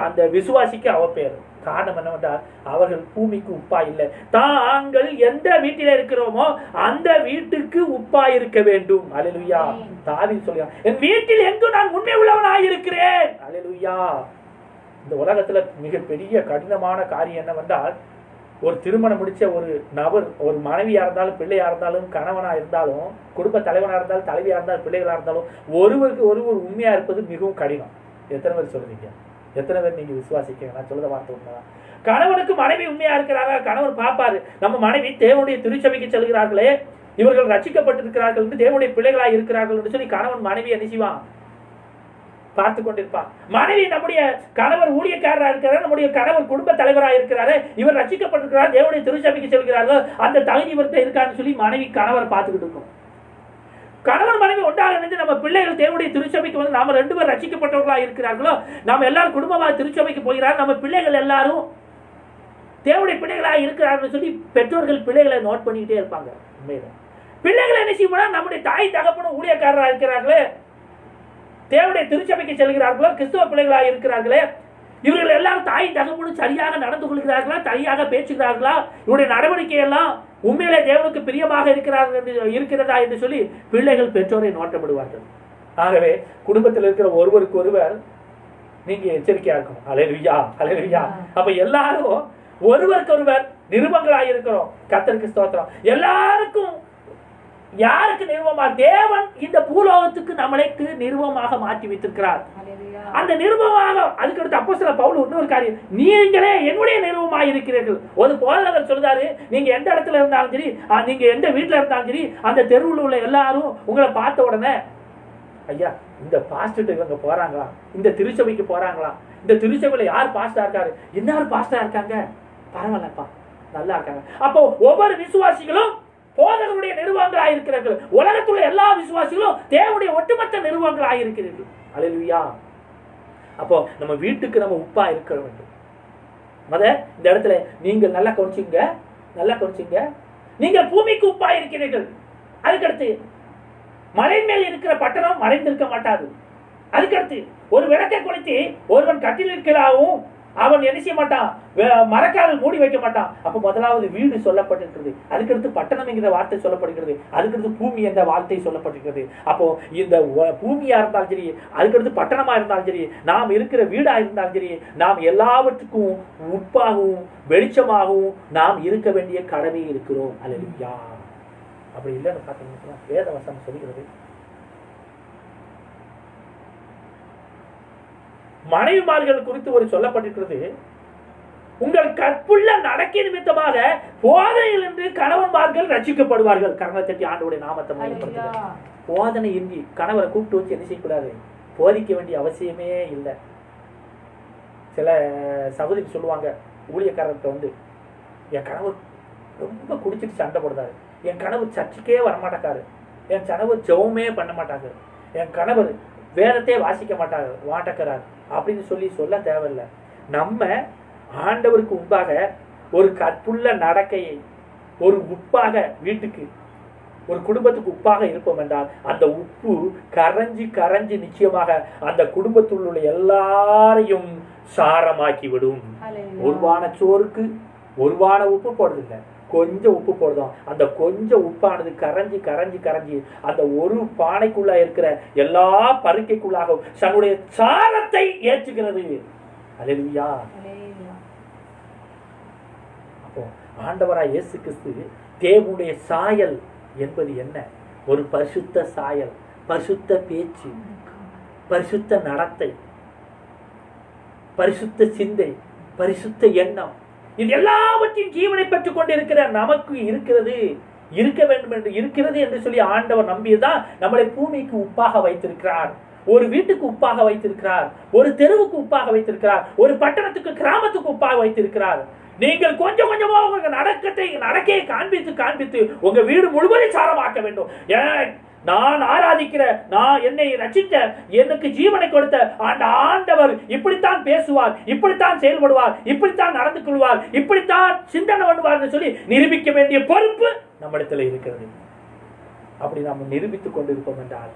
A: அந்த விசுவாசிக்கு அவ பேரு. காரணம் என்னவென்றால் அவர்கள் பூமிக்கு உப்பா இல்லை. தாங்கள் எந்த வீட்டில இருக்கிறோமோ அந்த வீட்டுக்கு உப்பா இருக்க வேண்டும். அல்லேலூயா. தாவீது சொல்றான், என் வீட்டில் எங்கும் நான் உண்மை உள்ளவனாய் இருக்கிறேன். அல்லேலூயா. இந்த உலகத்துல மிகப்பெரிய கடினமான காரியம் என்னவென்றால், ஒரு திருமணம் முடிச்ச ஒரு நபர், ஒரு மனைவியா இருந்தாலும் பிள்ளையா இருந்தாலும் கணவனா இருந்தாலும் குடும்ப தலைவனா இருந்தாலும் தலைவியா இருந்தாலும் பிள்ளைகளா இருந்தாலும் ஒருவருக்கு ஒருவர் உண்மையா இருப்பது மிகவும் கடினம். எத்தனை பேர் சொல்றீங்க? எத்தனை பேர் நீங்க விசுவாசிக்க? நான் சொல்றத வார்த்தை உண்மைதான். கணவனுக்கு மனைவி உண்மையா இருக்கிறாரா? கணவர் பார்ப்பாரு, நம்ம மனைவி தேவனுடைய திருச்சபைக்கு செல்கிறார்களே, இவர்கள் ரட்சிக்கப்பட்டிருக்கிறார்கள் என்று தேவனுடைய பிள்ளைகளா இருக்கிறார்கள் என்று சொல்லி கணவன் மனைவி என்ன செய்வான்? பார்த்து கொண்டிருப்பான். மனைவி நம்முடைய கணவர் ஊழியக்காரராக இருக்கிறார், நம்முடைய கணவர் குடும்ப தலைவராக இருக்கிறாரு, இவர் ரட்சிக்கப்பட்டிருக்கிறார், தேவனுடைய திருச்சபைக்கு செல்கிறார்கள், அந்த தகுதி இவர்கிட்ட இருக்கான்னு சொல்லி மனைவி கணவர் பார்த்துக்கிட்டு இருக்கும். கணவன் மனைவி ஒன்றாக இணைந்து நம்ம பிள்ளைகள் தேவனுடைய திருச்சபைக்கு வந்து நாம 2 பேர் ரட்சிக்கப்பட்டவர்களா இருக்கிறார்களோ, நாம எல்லாரும் குடும்பமாக திருச்சபைக்கு போகிறார், நம்ம பிள்ளைகள் எல்லாரும் தேவனுடைய பிள்ளைகளாக இருக்கிறார்கள் சொல்லி பெற்றோர்கள் பிள்ளைகளை நோட் பண்ணிக்கிட்டே இருப்பாங்க. உண்மையில பிள்ளைகளை என்ன செய்யணும், நம்முடைய தாய் தகப்பனும் ஊழியக்காரராக இருக்கிறார்களே, தேவனுடைய திருச்சபைக்கு செல்கிறார்களோ, கிறிஸ்துவ பிள்ளைகளாக இருக்கிறார்களே, இவர்கள் எல்லாரும் தாய் தகப்பனும் சரியாக நடந்து கொள்கிறார்களா, சரியாக பேசுகிறார்களா, இவருடைய நடவடிக்கை எல்லாம் உண்மையிலே தேவனுக்கு பிரியமாக இருக்கிறதா என்று சொல்லி பிள்ளைகள் பெற்றோரை நோட்டமிடுவார்கள். ஆகவே குடும்பத்தில் இருக்கிற ஒருவருக்கு ஒருவர் நீங்க எச்சரிக்கையா இருக்கணும். அல்லேலூயா, அல்லேலூயா. அப்ப எல்லாரும் ஒருவருக்கு ஒருவர் நிருபங்களாக இருக்கிறோம். கர்த்தருக்கு ஸ்தோத்திரம். எல்லாருக்கும் யாருக்கு நிருபமா? தேவன் இந்த பூலோகத்துக்கு நம்மளுக்கு நிருபமாக மாற்றி வைத்திருக்கிறார். அந்த நிருபமாக அதுக்கடுத்து அப்போஸ்தலர் பவுல் இன்னொரு காரியம், நீங்களே என்னுடைய நிருபமாக இருக்கிறீர்கள். ஒரு போதகர் சொல்றாரு, நீங்க எந்த இடத்துல இருந்தாலும் சரி, நீங்க எந்த வீட்டுல இருந்தாலும் சரி, அந்த தெருவில் உள்ள எல்லாரும் உங்களை பார்த்த உடனே, ஐயா இந்த பாஸ்டர் இவங்க போறாங்களா, இந்த திருச்சபைக்கு போறாங்களா, இந்த திருச்சபையில யார் பாஸ்டா இருக்காரு, என்ன பாஸ்டா இருக்காங்க, பரவாயில்லப்பா நல்லா இருக்காங்க. அப்போ ஒவ்வொரு விசுவாசிகளும் போதகருடைய நிறுவனங்களாக இருக்கிறார்கள். உலகத்துள்ள எல்லா விசுவாசிகளும் தேவனுடைய ஒட்டுமொத்த நிறுவனங்களாக இருக்கிறார்கள். அல்லேலூயா. அப்போ நம்ம வீட்டுக்கு நம்ம உப்பா இருக்க வேண்டும். இந்த இடத்துல நீங்கள் நல்லா கவனிச்சுங்க, நல்லா கவனிச்சுங்க. நீங்கள் பூமிக்கு உப்பா இருக்கிறீர்கள். அதுக்கடுத்து மலை மேல் இருக்கிற பட்டணம் மறைந்திருக்க மாட்டாது. அதுக்கடுத்து ஒரு விளக்கை கொளுத்தி ஒருவன் கட்டிலிருக்கிறாவும் அவன் என்ன செய்ய மாட்டான், மரக்கால் மூடி வைக்க மாட்டான். அப்ப முதலாவது வீடு சொல்லப்பட்டிருக்கிறது, அதுக்கடுத்து பட்டணம் என்கிற வார்த்தை சொல்லப்படுகிறது, அதுக்கடுத்து பூமி என்ற வார்த்தை சொல்லப்பட்டிருக்கிறது. அப்போ இந்த பூமியா இருந்தாலும் சரி, அதுக்கடுத்து பட்டணமா இருந்தாலும் சரி, நாம் இருக்கிற வீடா இருந்தாலும் சரி, நாம் எல்லாவற்றுக்கும் உப்பாகவும் வெளிச்சமாகவும் நாம் இருக்க வேண்டிய கடமை இருக்கிறோம். அல்லேலூயா. அப்படி இல்லைன்னு பார்த்தீங்கன்னா வேத வசனம் சொல்கிறது, மனைவிமார்கள் குறித்து ஒரு சொல்லப்பட்டிருக்கிறது, உங்கள் கற்புள்ள நடக்கை நிமித்தமாக போதனையில் இருந்து கணவன்மார்கள் ரட்சிக்கப்படுவார்கள். கரங்களை தட்டி ஆண்டவருடைய நாமத்தை மகிமைப்படுத்துங்க. போதனை இன்றி கணவரை கூப்பிட்டு வச்சு என்ன செய்யக்கூடாது, போதிக்க வேண்டிய அவசியமே இல்லை. சில சகோதரி சொல்லுவாங்க ஊழியக்காரர்கிட்ட வந்து, என் கணவர் ரொம்ப குடிச்சிட்டு சண்டை போடுறாரு, என் கணவர் சர்ச்சுக்கே வரமாட்டாரு, என் கணவர் ஜெபமே பண்ண மாட்டாங்க, என் கணவர் வேதத்தை வாசிக்க மாட்டாக்கிறார் அப்படின்னு சொல்லி சொல்ல தேவையில்லை. நம்ம ஆண்டவருக்கு முன்பாக ஒரு கற்புள்ள நடக்கையை, ஒரு உப்பாக வீட்டுக்கு ஒரு குடும்பத்துக்கு உப்பாக இருப்போம் என்றால் அந்த உப்பு கரைஞ்சி கரைஞ்சி நிச்சயமாக அந்த குடும்பத்தில் உள்ள எல்லாரையும் சாரமாக்கி விடும். ஒருவான சோறுக்கு ஒருவான உப்பு போடுறதில்லை, கொஞ்சம் உப்பு போடுதோம். அந்த கொஞ்சம் உப்பானது கரைஞ்சி கரைஞ்சி கரைஞ்சி அந்த ஒரு பானைக்குள்ள இருக்கிற எல்லா பருக்கைக்குள்ளாக தன்னுடைய சாரத்தை ஏற்றுகிறது. அல்லேலூயா. அப்போ ஆண்டவராய் இயேசு கிறிஸ்து தேவனுடைய சாயல் என்பது என்ன? ஒரு பரிசுத்த சாயல், பரிசுத்த பேச்சு, பரிசுத்த நடத்தை, பரிசுத்த சிந்தை, பரிசுத்த எண்ணம், இது எல்லாவற்றையும் ஜீவனை பெற்றுக் கொண்டிருக்கிற நமக்கு இருக்கிறது, இருக்க வேண்டும் என்று இருக்கிறது என்று சொல்லி ஆண்டவர் நம்பியதான் நம்மளை பூமிக்கு உப்பாக வைத்திருக்கிறார். ஒரு வீட்டுக்கு உப்பாக வைத்திருக்கிறார், ஒரு தெருவுக்கு உப்பாக வைத்திருக்கிறார், ஒரு பட்டணத்துக்கு கிராமத்துக்கு உப்பாக வைத்திருக்கிறார். நீங்கள் கொஞ்சம் கொஞ்சமா உங்க நடக்கையை காண்பித்து உங்க வீடு முழுவதும் சாரமாக்க வேண்டும். நான் ஆராதிக்கிற, நான் என்னை ரட்சித்த, எனக்கு ஜீவனை கொடுத்த ஆண்டவர் இப்படித்தான் பேசுவார், இப்படித்தான் செயல்படுவார், இப்படித்தான் நடந்து கொள்வார், இப்படித்தான் சிந்தனை பண்ணுவார் சொல்லி நிரூபிக்க வேண்டிய பொறுப்பு நம்மிடத்தில் இருக்கிறது. அப்படி நாம் நிரூபித்துக் கொண்டிருப்போம் என்றால்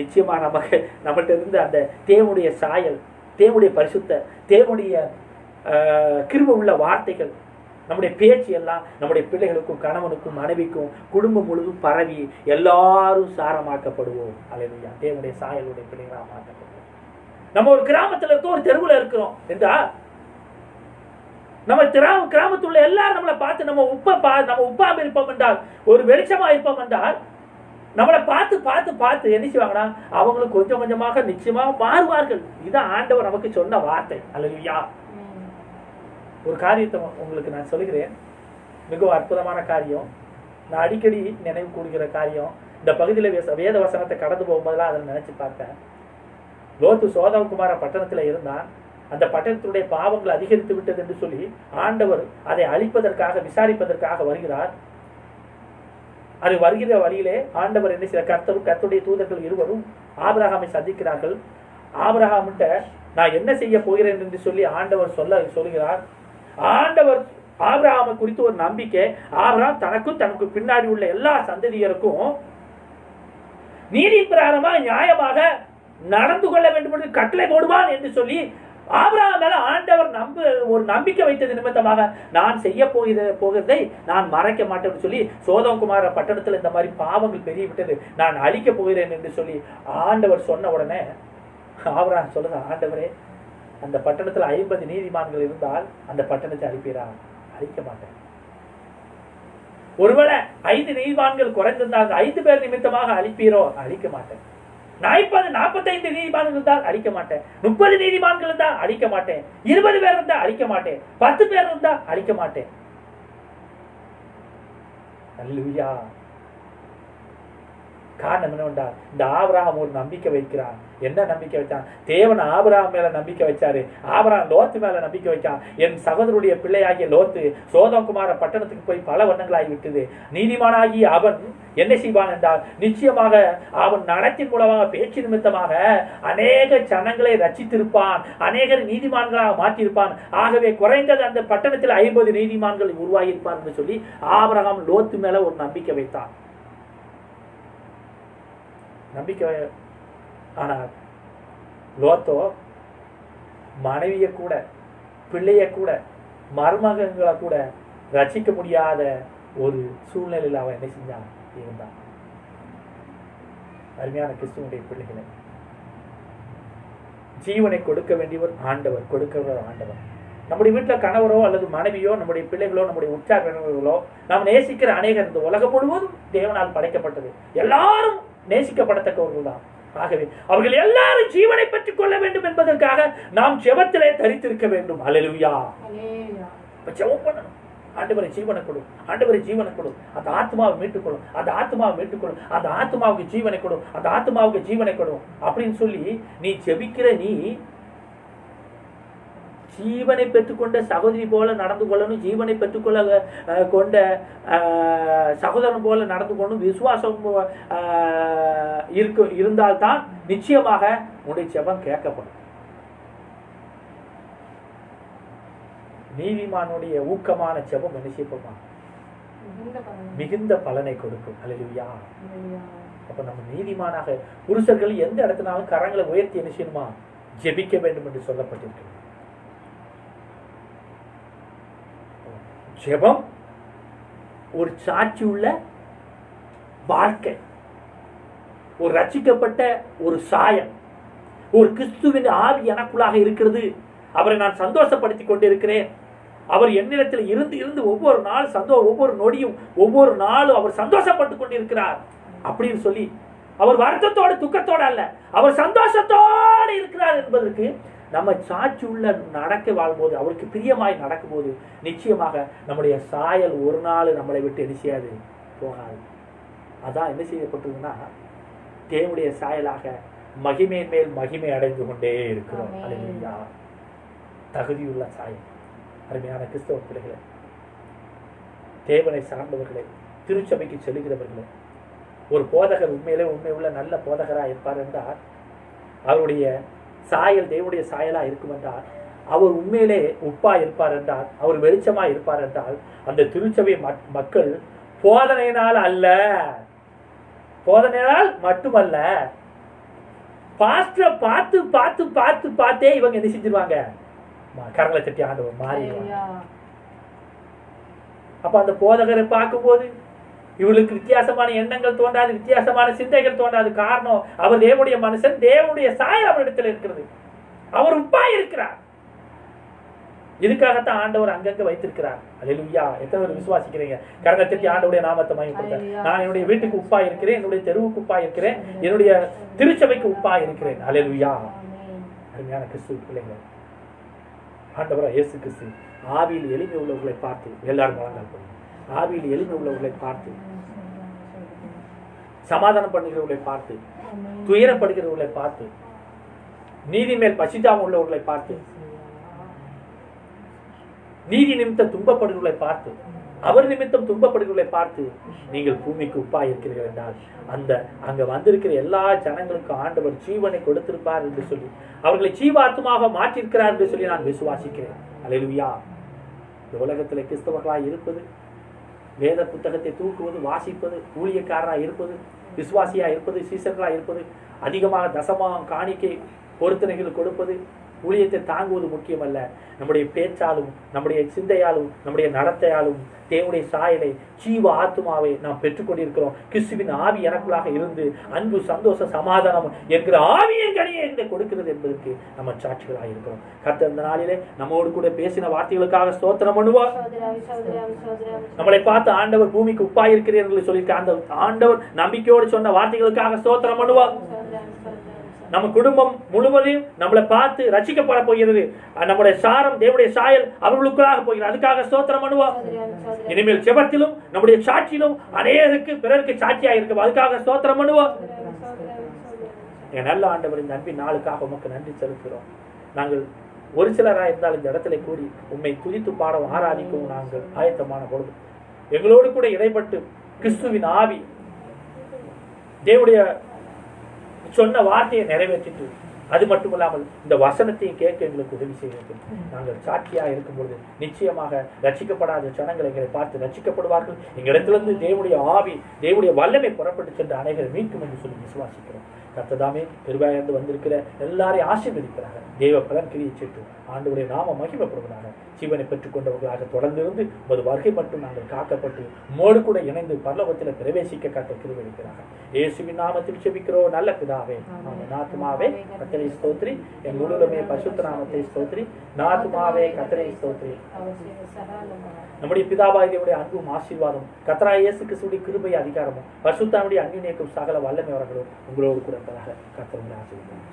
A: நிச்சயமா நம்மகிட்ட இருந்து அந்த தேவனுடைய சாயல், தேவனுடைய பரிசுத்த, தேவனுடைய கிருபை உள்ள வார்த்தைகள், நம்முடைய பேச்சு எல்லாம் நம்முடைய பிள்ளைகளுக்கும் கணவனுக்கும் மனைவிக்கும் குடும்பம் முழுவதும் பரவி எல்லாரும் சாரமாக்கப்படுவோம். அல்லேலூயா. தேவனுடைய சாயலுடைய பிள்ளைகளாக மாற்றப்படுவோம். நம்ம ஒரு கிராமத்துல இருக்கோம், ஒரு தெருவில் இருக்கிறோம் என்றா நம்ம கிராமத்துள்ள எல்லாரும் நம்மளை பார்த்து நம்ம உப்பாம இருப்போம் என்றால், ஒரு வெளிச்சமா இருப்போம் என்றால், நம்மளை பார்த்து பார்த்து பார்த்து என்ன செய்வாங்கன்னா அவங்களும் கொஞ்சம் கொஞ்சமாக நிச்சயமாக மாறுவார்கள். இதுதான் ஆண்டவர் நமக்கு சொன்ன வார்த்தை. அல்லேலூயா. ஒரு காரியத்தை உங்களுக்கு நான் சொல்லுகிறேன், மிகவும் அற்புதமான காரியம். நான் அடிக்கடி நினைவு கூறுகிற காரியம். இந்த பகுதியில் வேத வசனத்தை கடந்து போகும்போதெல்லாம் அதை நினைச்சு பார்த்தேன். லோத்து சோதமகுமார பட்டணத்தில் இருந்தான். அந்த பட்டணத்தினுடைய பாவங்கள் அதிகரித்து விட்டது என்று சொல்லி ஆண்டவர் அதை அழிப்பதற்காக விசாரிப்பதற்காக வருகிறார். அது வருகிற வழியிலே ஆண்டவர் என்ன செய்ய, கர்த்தருடைய தூதர்கள் இருவரும் ஆபிரகாமை சந்திக்கிறார்கள். ஆபிரகாமிட்ட நான் என்ன செய்ய போகிறேன் என்று சொல்லி ஆண்டவர் சொல்லுகிறார். ஆண்டவர் ஆபிரகாமை குறித்து ஒரு நம்பிக்கை. ஆபிரகாம் தனக்கும் தனக்கு பின்னாடி உள்ள எல்லா சந்ததியருக்கும் நீதி பிரகாரமா நியாயமாக நடந்து கொள்ள வேண்டும் என்று கட்டளை போடுவான் என்று சொல்லி ஆபிரகாம் மேல ஆண்டவர் ஒரு நம்பிக்கை வைத்தது நிமித்தமாக நான் செய்ய போகிறதை நான் மறைக்க மாட்டேன் சொல்லி சோதமகுமார பட்டணத்தில் இந்த மாதிரி பாவங்கள் பெரிய விட்டது, நான் அழிக்க போகிறேன் என்று சொல்லி ஆண்டவர் சொன்ன உடனே ஆபிரகாம் சொல்லுங்க, ஆண்டவரே அந்த பட்டணத்துல 50 நீதிமான்கள் இருந்தால் அந்த பட்டணத்தை அழிக்க மாட்டேன். ஒருவேளை 5 நீதிமான்கள் குறைந்திருந்தால் 5 பேர் நிமித்தமாக அழிப்பீரோ? அழிக்க மாட்டேன். 45 நீதிமான்கள் இருந்தால் அழிக்க மாட்டேன். 30 நீதிமான்கள் இருந்தால் அழிக்க மாட்டேன். 20 பேர் இருந்தால் அழிக்க மாட்டேன். 10 பேர் இருந்தால் அழிக்க மாட்டேன். அல்லேலூயா. காரணம் என்னவென்றால் இந்த ஆபிரகாம் ஒரு நம்பிக்கை வைக்கிறான். என்ன நம்பிக்கை வச்சான்? தேவன் ஆபிரகாம் மேல நம்பிக்கை வச்சாரு. ஆபிரகாம் லோத்து மேல நம்பிக்கை வச்சான். என் சகோதரருடைய பிள்ளையாகிய லோத்து சோதமகுமார பட்டணத்துக்கு போய் பல வருடங்களாகி விட்டது. நீதிமானாகி அவன் என்ன செய்வான் என்றால், நிச்சயமாக அவன் நடத்தின் மூலமாக பேச்சு நிமித்தமாக அநேக ஜனங்களை ரட்சித்திருப்பான், அநேகர் நீதிமான்களாக மாற்றியிருப்பான். ஆகவே குறைந்தது அந்த பட்டணத்தில் 50 நீதிமான்கள் உருவாகியிருப்பான் என்று சொல்லி ஆபிரகாம் லோத்து மேல ஒரு நம்பிக்கை வைத்தான். நம்பிக்கை. ஆனால் லோத்தோ மனைவியை கூட, பிள்ளைய கூட, மருமகங்களை கூட ரட்சிக்க முடியாத ஒரு சூழ்நிலையில் அவன் என்ன செஞ்சான் இருந்தான். அருமையான கிறிஸ்துவனுடைய பிள்ளைகளை, ஜீவனை கொடுக்க வேண்டியவர் ஆண்டவர், கொடுக்கிறவர் ஆண்டவர். நம்முடைய வீட்டில் கணவரோ அல்லது மனைவியோ, நம்முடைய பிள்ளைகளோ, நம்முடைய உற்சாகங்களோ, நாம் நேசிக்கிற அநேகர் இந்த உலகம் முழுவதும் தேவனால் படைக்கப்பட்டது. எல்லாரும் நேசிக்கப்படத்தக்கவர்கள் தான். ஆகவே அவர்கள் எல்லாரும் ஜீவனை பெற்றுக் கொள்ள வேண்டும் என்பதற்காக நாம் ஜெபத்திலே தரித்திருக்க வேண்டும். அல்லேலூயா. ஜெபம் பண்ணணும். ஆண்டவரை ஜீவனை கொடு, ஆண்டவரை ஜீவனை கொடு, அந்த ஆத்மாவை மீட்டுக்கொள்ளும், அந்த ஆத்மாவை மீட்டுக்கொள்ளும், அந்த ஆத்மாவுக்கு ஜீவனை கொடும், அந்த ஆத்மாவுக்கு ஜீவனை கொடும் அப்படின்னு சொல்லி நீ ஜெபிக்கிற நீ ஜீவனை பெற்றுக்கொண்ட சகோதரி போல நடந்து கொள்ளணும், ஜீவனை பெற்றுக்கொள்ள கொண்ட சகோதரன் போல நடந்து கொள்ளணும். விசுவாசம் இருந்தால்தான் நிச்சயமாக உன்னுடைய ஜெபம் கேட்கப்படும். நீதிமானுடைய ஊக்கமான ஜெபம் என்ன செய்யப்படுமா? மிகுந்த பலனை கொடுக்கும். அல்லேலூயா. அப்ப நம்ம நீதிமானாக புருஷர்கள் எந்த இடத்துனாலும் கரங்களை உயர்த்தி என்ன செய்யணுமா? ஜெபிக்க வேண்டும் என்று சொல்லப்பட்டிருக்கு. ஜெபம் ஒரு சாட்சி உள்ள வாழ்க்கை, ஒரு ரட்சிக்கப்பட்ட ஒரு சாயம், ஒரு கிறிஸ்துவின் ஆவி எனக்குள்ளாக இருக்கிறது. அவரை நான் சந்தோஷப்படுத்திக் கொண்டிருக்கிறேன். அவர் என்னிடத்தில் இருந்து ஒவ்வொரு நாள் ஒவ்வொரு நொடியும் ஒவ்வொரு நாளும் அவர் சந்தோஷப்பட்டுக் கொண்டிருக்கிறார் அப்படின்னு சொல்லி, அவர் வருத்தத்தோட துக்கத்தோட அல்ல, அவர் சந்தோஷத்தோடு இருக்கிறார் என்பதற்கு நம்ம சாட்சி உள்ள நடக்க வாழ்ம்போது, அவருக்கு பிரியமாய் நடக்கும்போது நிச்சயமாக நம்முடைய சாயல் ஒரு நாள் நம்மளை விட்டு என்ன செய்யாது? போகாது. அதான் என்ன செய்யப்பட்டிருக்குன்னா, தேவனுடைய சாயலாக மகிமையின் மேல் மகிமை அடைந்து கொண்டே இருக்கிறோம். அல்லேலூயா. தகுதியுள்ள சாயம். அருமையான கிறிஸ்தவ பிள்ளைகளே, தேவனை சார்ந்தவர்களே, திருச்சபைக்கு செல்லுகிறவர்களே, ஒரு போதகர் உண்மையிலே உண்மையுள்ள நல்ல போதகராக இருப்பார் என்றால், அவருடைய சாயல் தேவனுடைய சாயலா இருக்கும் என்றால், அவர் உண்மையிலே உப்பா இருப்பார் என்றால், அவர் வெளிச்சமா இருப்பார் என்றால், அந்த திருச்சபை மக்கள் போதனையினால் அல்ல, போதனையால் மட்டுமல்ல, பாஸ்டரை பார்த்து பார்த்து பார்த்து பார்த்தே இவங்க என்ன செஞ்சிருவாங்க, கரங்களை தட்டி ஆண்டவர் மாறிடுவாங்க. அப்ப அந்த போதகரை பார்க்கும்போது இவளுக்கு வித்தியாசமான எண்ணங்கள் தோன்றாது, வித்தியாசமான சிந்தைகள் தோன்றாது. காரணம், அவர் தேவனுடைய மனுஷன், தேவனுடைய சாயல் அவரிடத்தில் இருக்கிறது, அவர் உப்பா இருக்கிறார். இதுக்காகத்தான் ஆண்டவர் அங்கங்க வைத்திருக்கிறார். அல்லேலூயா. எத்தனை பேர் விசுவாசிக்கிறீங்க? கரங்களை தட்டி ஆண்டவருடைய நாமத்தை மகிமைப்படுத்த. நான் என்னுடைய வீட்டுக்கு உப்பா இருக்கிறேன், என்னுடைய தெருவுக்கு உப்பா இருக்கிறேன், என்னுடைய திருச்சபைக்கு உப்பா இருக்கிறேன். அல்லேலூயா. அருமையான கிறிஸ்துவ பிள்ளைகள், ஆண்டவராக இயேசு கிறிஸ்து ஆவியில் எளிமை உள்ளவர்களை பார்த்து, எல்லாரும் வழங்கால் போய் ஆவியில் எளிமை உள்ளவர்களை பார்த்து, சமாதானம் பண்ணுகிறவர்களை பார்த்து, துயரப்படுகிறவர்களை பார்த்து, நீதி மேல் பசிதாம உள்ளவர்களை பார்த்து, நீதி நிமித்தம் துன்பப்படுகிறவர்களை பார்த்து, அவர் நிமித்தம் துன்பப்படுகிறவர்களை பார்த்து, நீங்கள் பூமிக்கு உப்பா இருக்கிறீர்கள் என்றால், அந்த அங்க வந்திருக்கிற எல்லா ஜனங்களுக்கும் ஆண்டவர் ஜீவனை கொடுத்திருப்பார் என்று சொல்லி, அவர்களை ஜீவாத்மாக மாற்றிருக்கிறார் என்று சொல்லி நான் விசுவாசிக்கிறேன். அல்லேலூயா. இந்த உலகத்தில் கிறிஸ்தவர்களாய் இருப்பது, வேத புத்தகத்தை தூக்குவது, வாசிப்பது, ஊழியக்காரராக இருப்பது, விசுவாசியா இருப்பது, சீசர்களாக இருப்பது, அதிகமாக தசமாக காணிக்கை பொருத்தனைகள் கொடுப்பது, ஊழியத்தை தாங்குவது முக்கியமல்ல. நம்முடைய பேச்சாலும், நம்முடைய சிந்தையாலும், நம்முடைய நடத்தையாலும் தேவனுடைய சாயலை, ஜீவ ஆத்மாவை நாம் பெற்றுக்கொண்டிருக்கிறோம். கிறிஸ்துவின் ஆவி எனக்குள்ளாக இருந்து அன்பு, சந்தோஷம், சமாதானம் என்கிற ஆவியின் கனியை கொடுக்கிறது என்பதற்கு நம்ம சாட்சிகளாக இருக்கிறோம். கர்த்தர் இந்த நாளிலே நம்மோடு கூட பேசின வார்த்தைகளுக்காக ஸ்தோத்திரம் பண்ணுவார். நம்மளை பார்த்து ஆண்டவர் பூமிக்கு உப்பாய் இருக்கிறேன் என்று சொல்லியிருக்க அந்த ஆண்டவர் நம்பிக்கையோடு சொன்ன வார்த்தைகளுக்காக ஸ்தோத்திரம் பண்ணுவார். நம்ம குடும்பம் முழுவதையும் நம்மளை பார்த்து ரட்சிக்கப்பட போகிறது. நம்முடைய சாரம், தேவனுடைய சாயல் அவர்களுக்குள்ளாக போகிறது. அதுக்காக ஸ்தோத்திரம் பண்ணுவோம். இனிமேல் செபத்திலும் நம்முடைய சாட்சியிலும் அநேகருக்கு பிறருக்கு சாட்சியாக இருக்கும். அதுக்காக ஸ்தோத்திரம் பண்ணுவோம். என் நல்ல ஆண்டவர், இந்த அன்பின் நாளுக்காக உமக்கு நன்றி செலுத்துகிறோம். நாங்கள் ஒரு சிலராக இருந்தால் இந்த இடத்துல கூடி உண்மை துதித்து பாடம் ஆராதிக்கவும் நாங்கள் ஆயத்தமான பொழுது எங்களோடு கூட இடைப்பட்டு கிறிஸ்துவின் ஆவி தேவனுடைய சொன்ன வார்த்தையை நிறைவேற்றிட்டு, அது மட்டுமல்லாமல் இந்த வசனத்தையும் கேட்க எங்களுக்கு உதவி செய்கிறது. நாங்கள் சாட்சியாக இருக்கும் பொழுது நிச்சயமாக ரட்சிக்கப்படாத ஜனங்கள் எங்களை பார்த்து ரட்சிக்கப்படுவார்கள். எங்களிடத்திலிருந்து தேவனுடைய ஆவி, தேவனுடைய வல்லமை புறப்பட்டு சென்ற அனைவரை மீட்கும் என்று சொல்லி விசுவாசிக்கிறோம். கர்த்ததாமே பெருவாயிருந்து வந்திருக்கிற எல்லாரையும் ஆசீர்வதிக்கிறார்கள். தேவ பலன் கிரியை செய்து ஆண்டவருடைய நாம மகிமைப்படுவதாக ஜீவனை பெற்றுக் கொண்டவர்களாக தொடர்ந்து இருந்து ஒரு வருகை மட்டும் நாங்கள் காக்கப்பட்டு மோடு கூட இணைந்து பரலோகத்தில் பிரவேசிக்க கர்த்தர் கிருபை இருக்கிறார்கள். இயேசுவின் நாமத்தில் ஜெபிக்கிறோம் நல்ல பிதாவே. நாத்துமாவே கர்த்தரை ஸ்தோத்திரி, என் முழுவதுமே பரிசுத்த நாமத்தை ஸ்தோத்திரி. நாத்துமாவே கர்த்தரை ஸ்தோத்திரி. நம்முடைய பிதாவாகியவருடைய அன்பும் ஆசீர்வாதம், கர்த்தராகிய இயேசு கிறிஸ்துவின் கிருபை அதிகாரமும், பரிசுத்தாவினுடைய அன்பினைக்கும் சகல வல்லமை அவர்களும் உங்களோடு கூட கர்த்தர் ஆசீர்வதிப்பார்.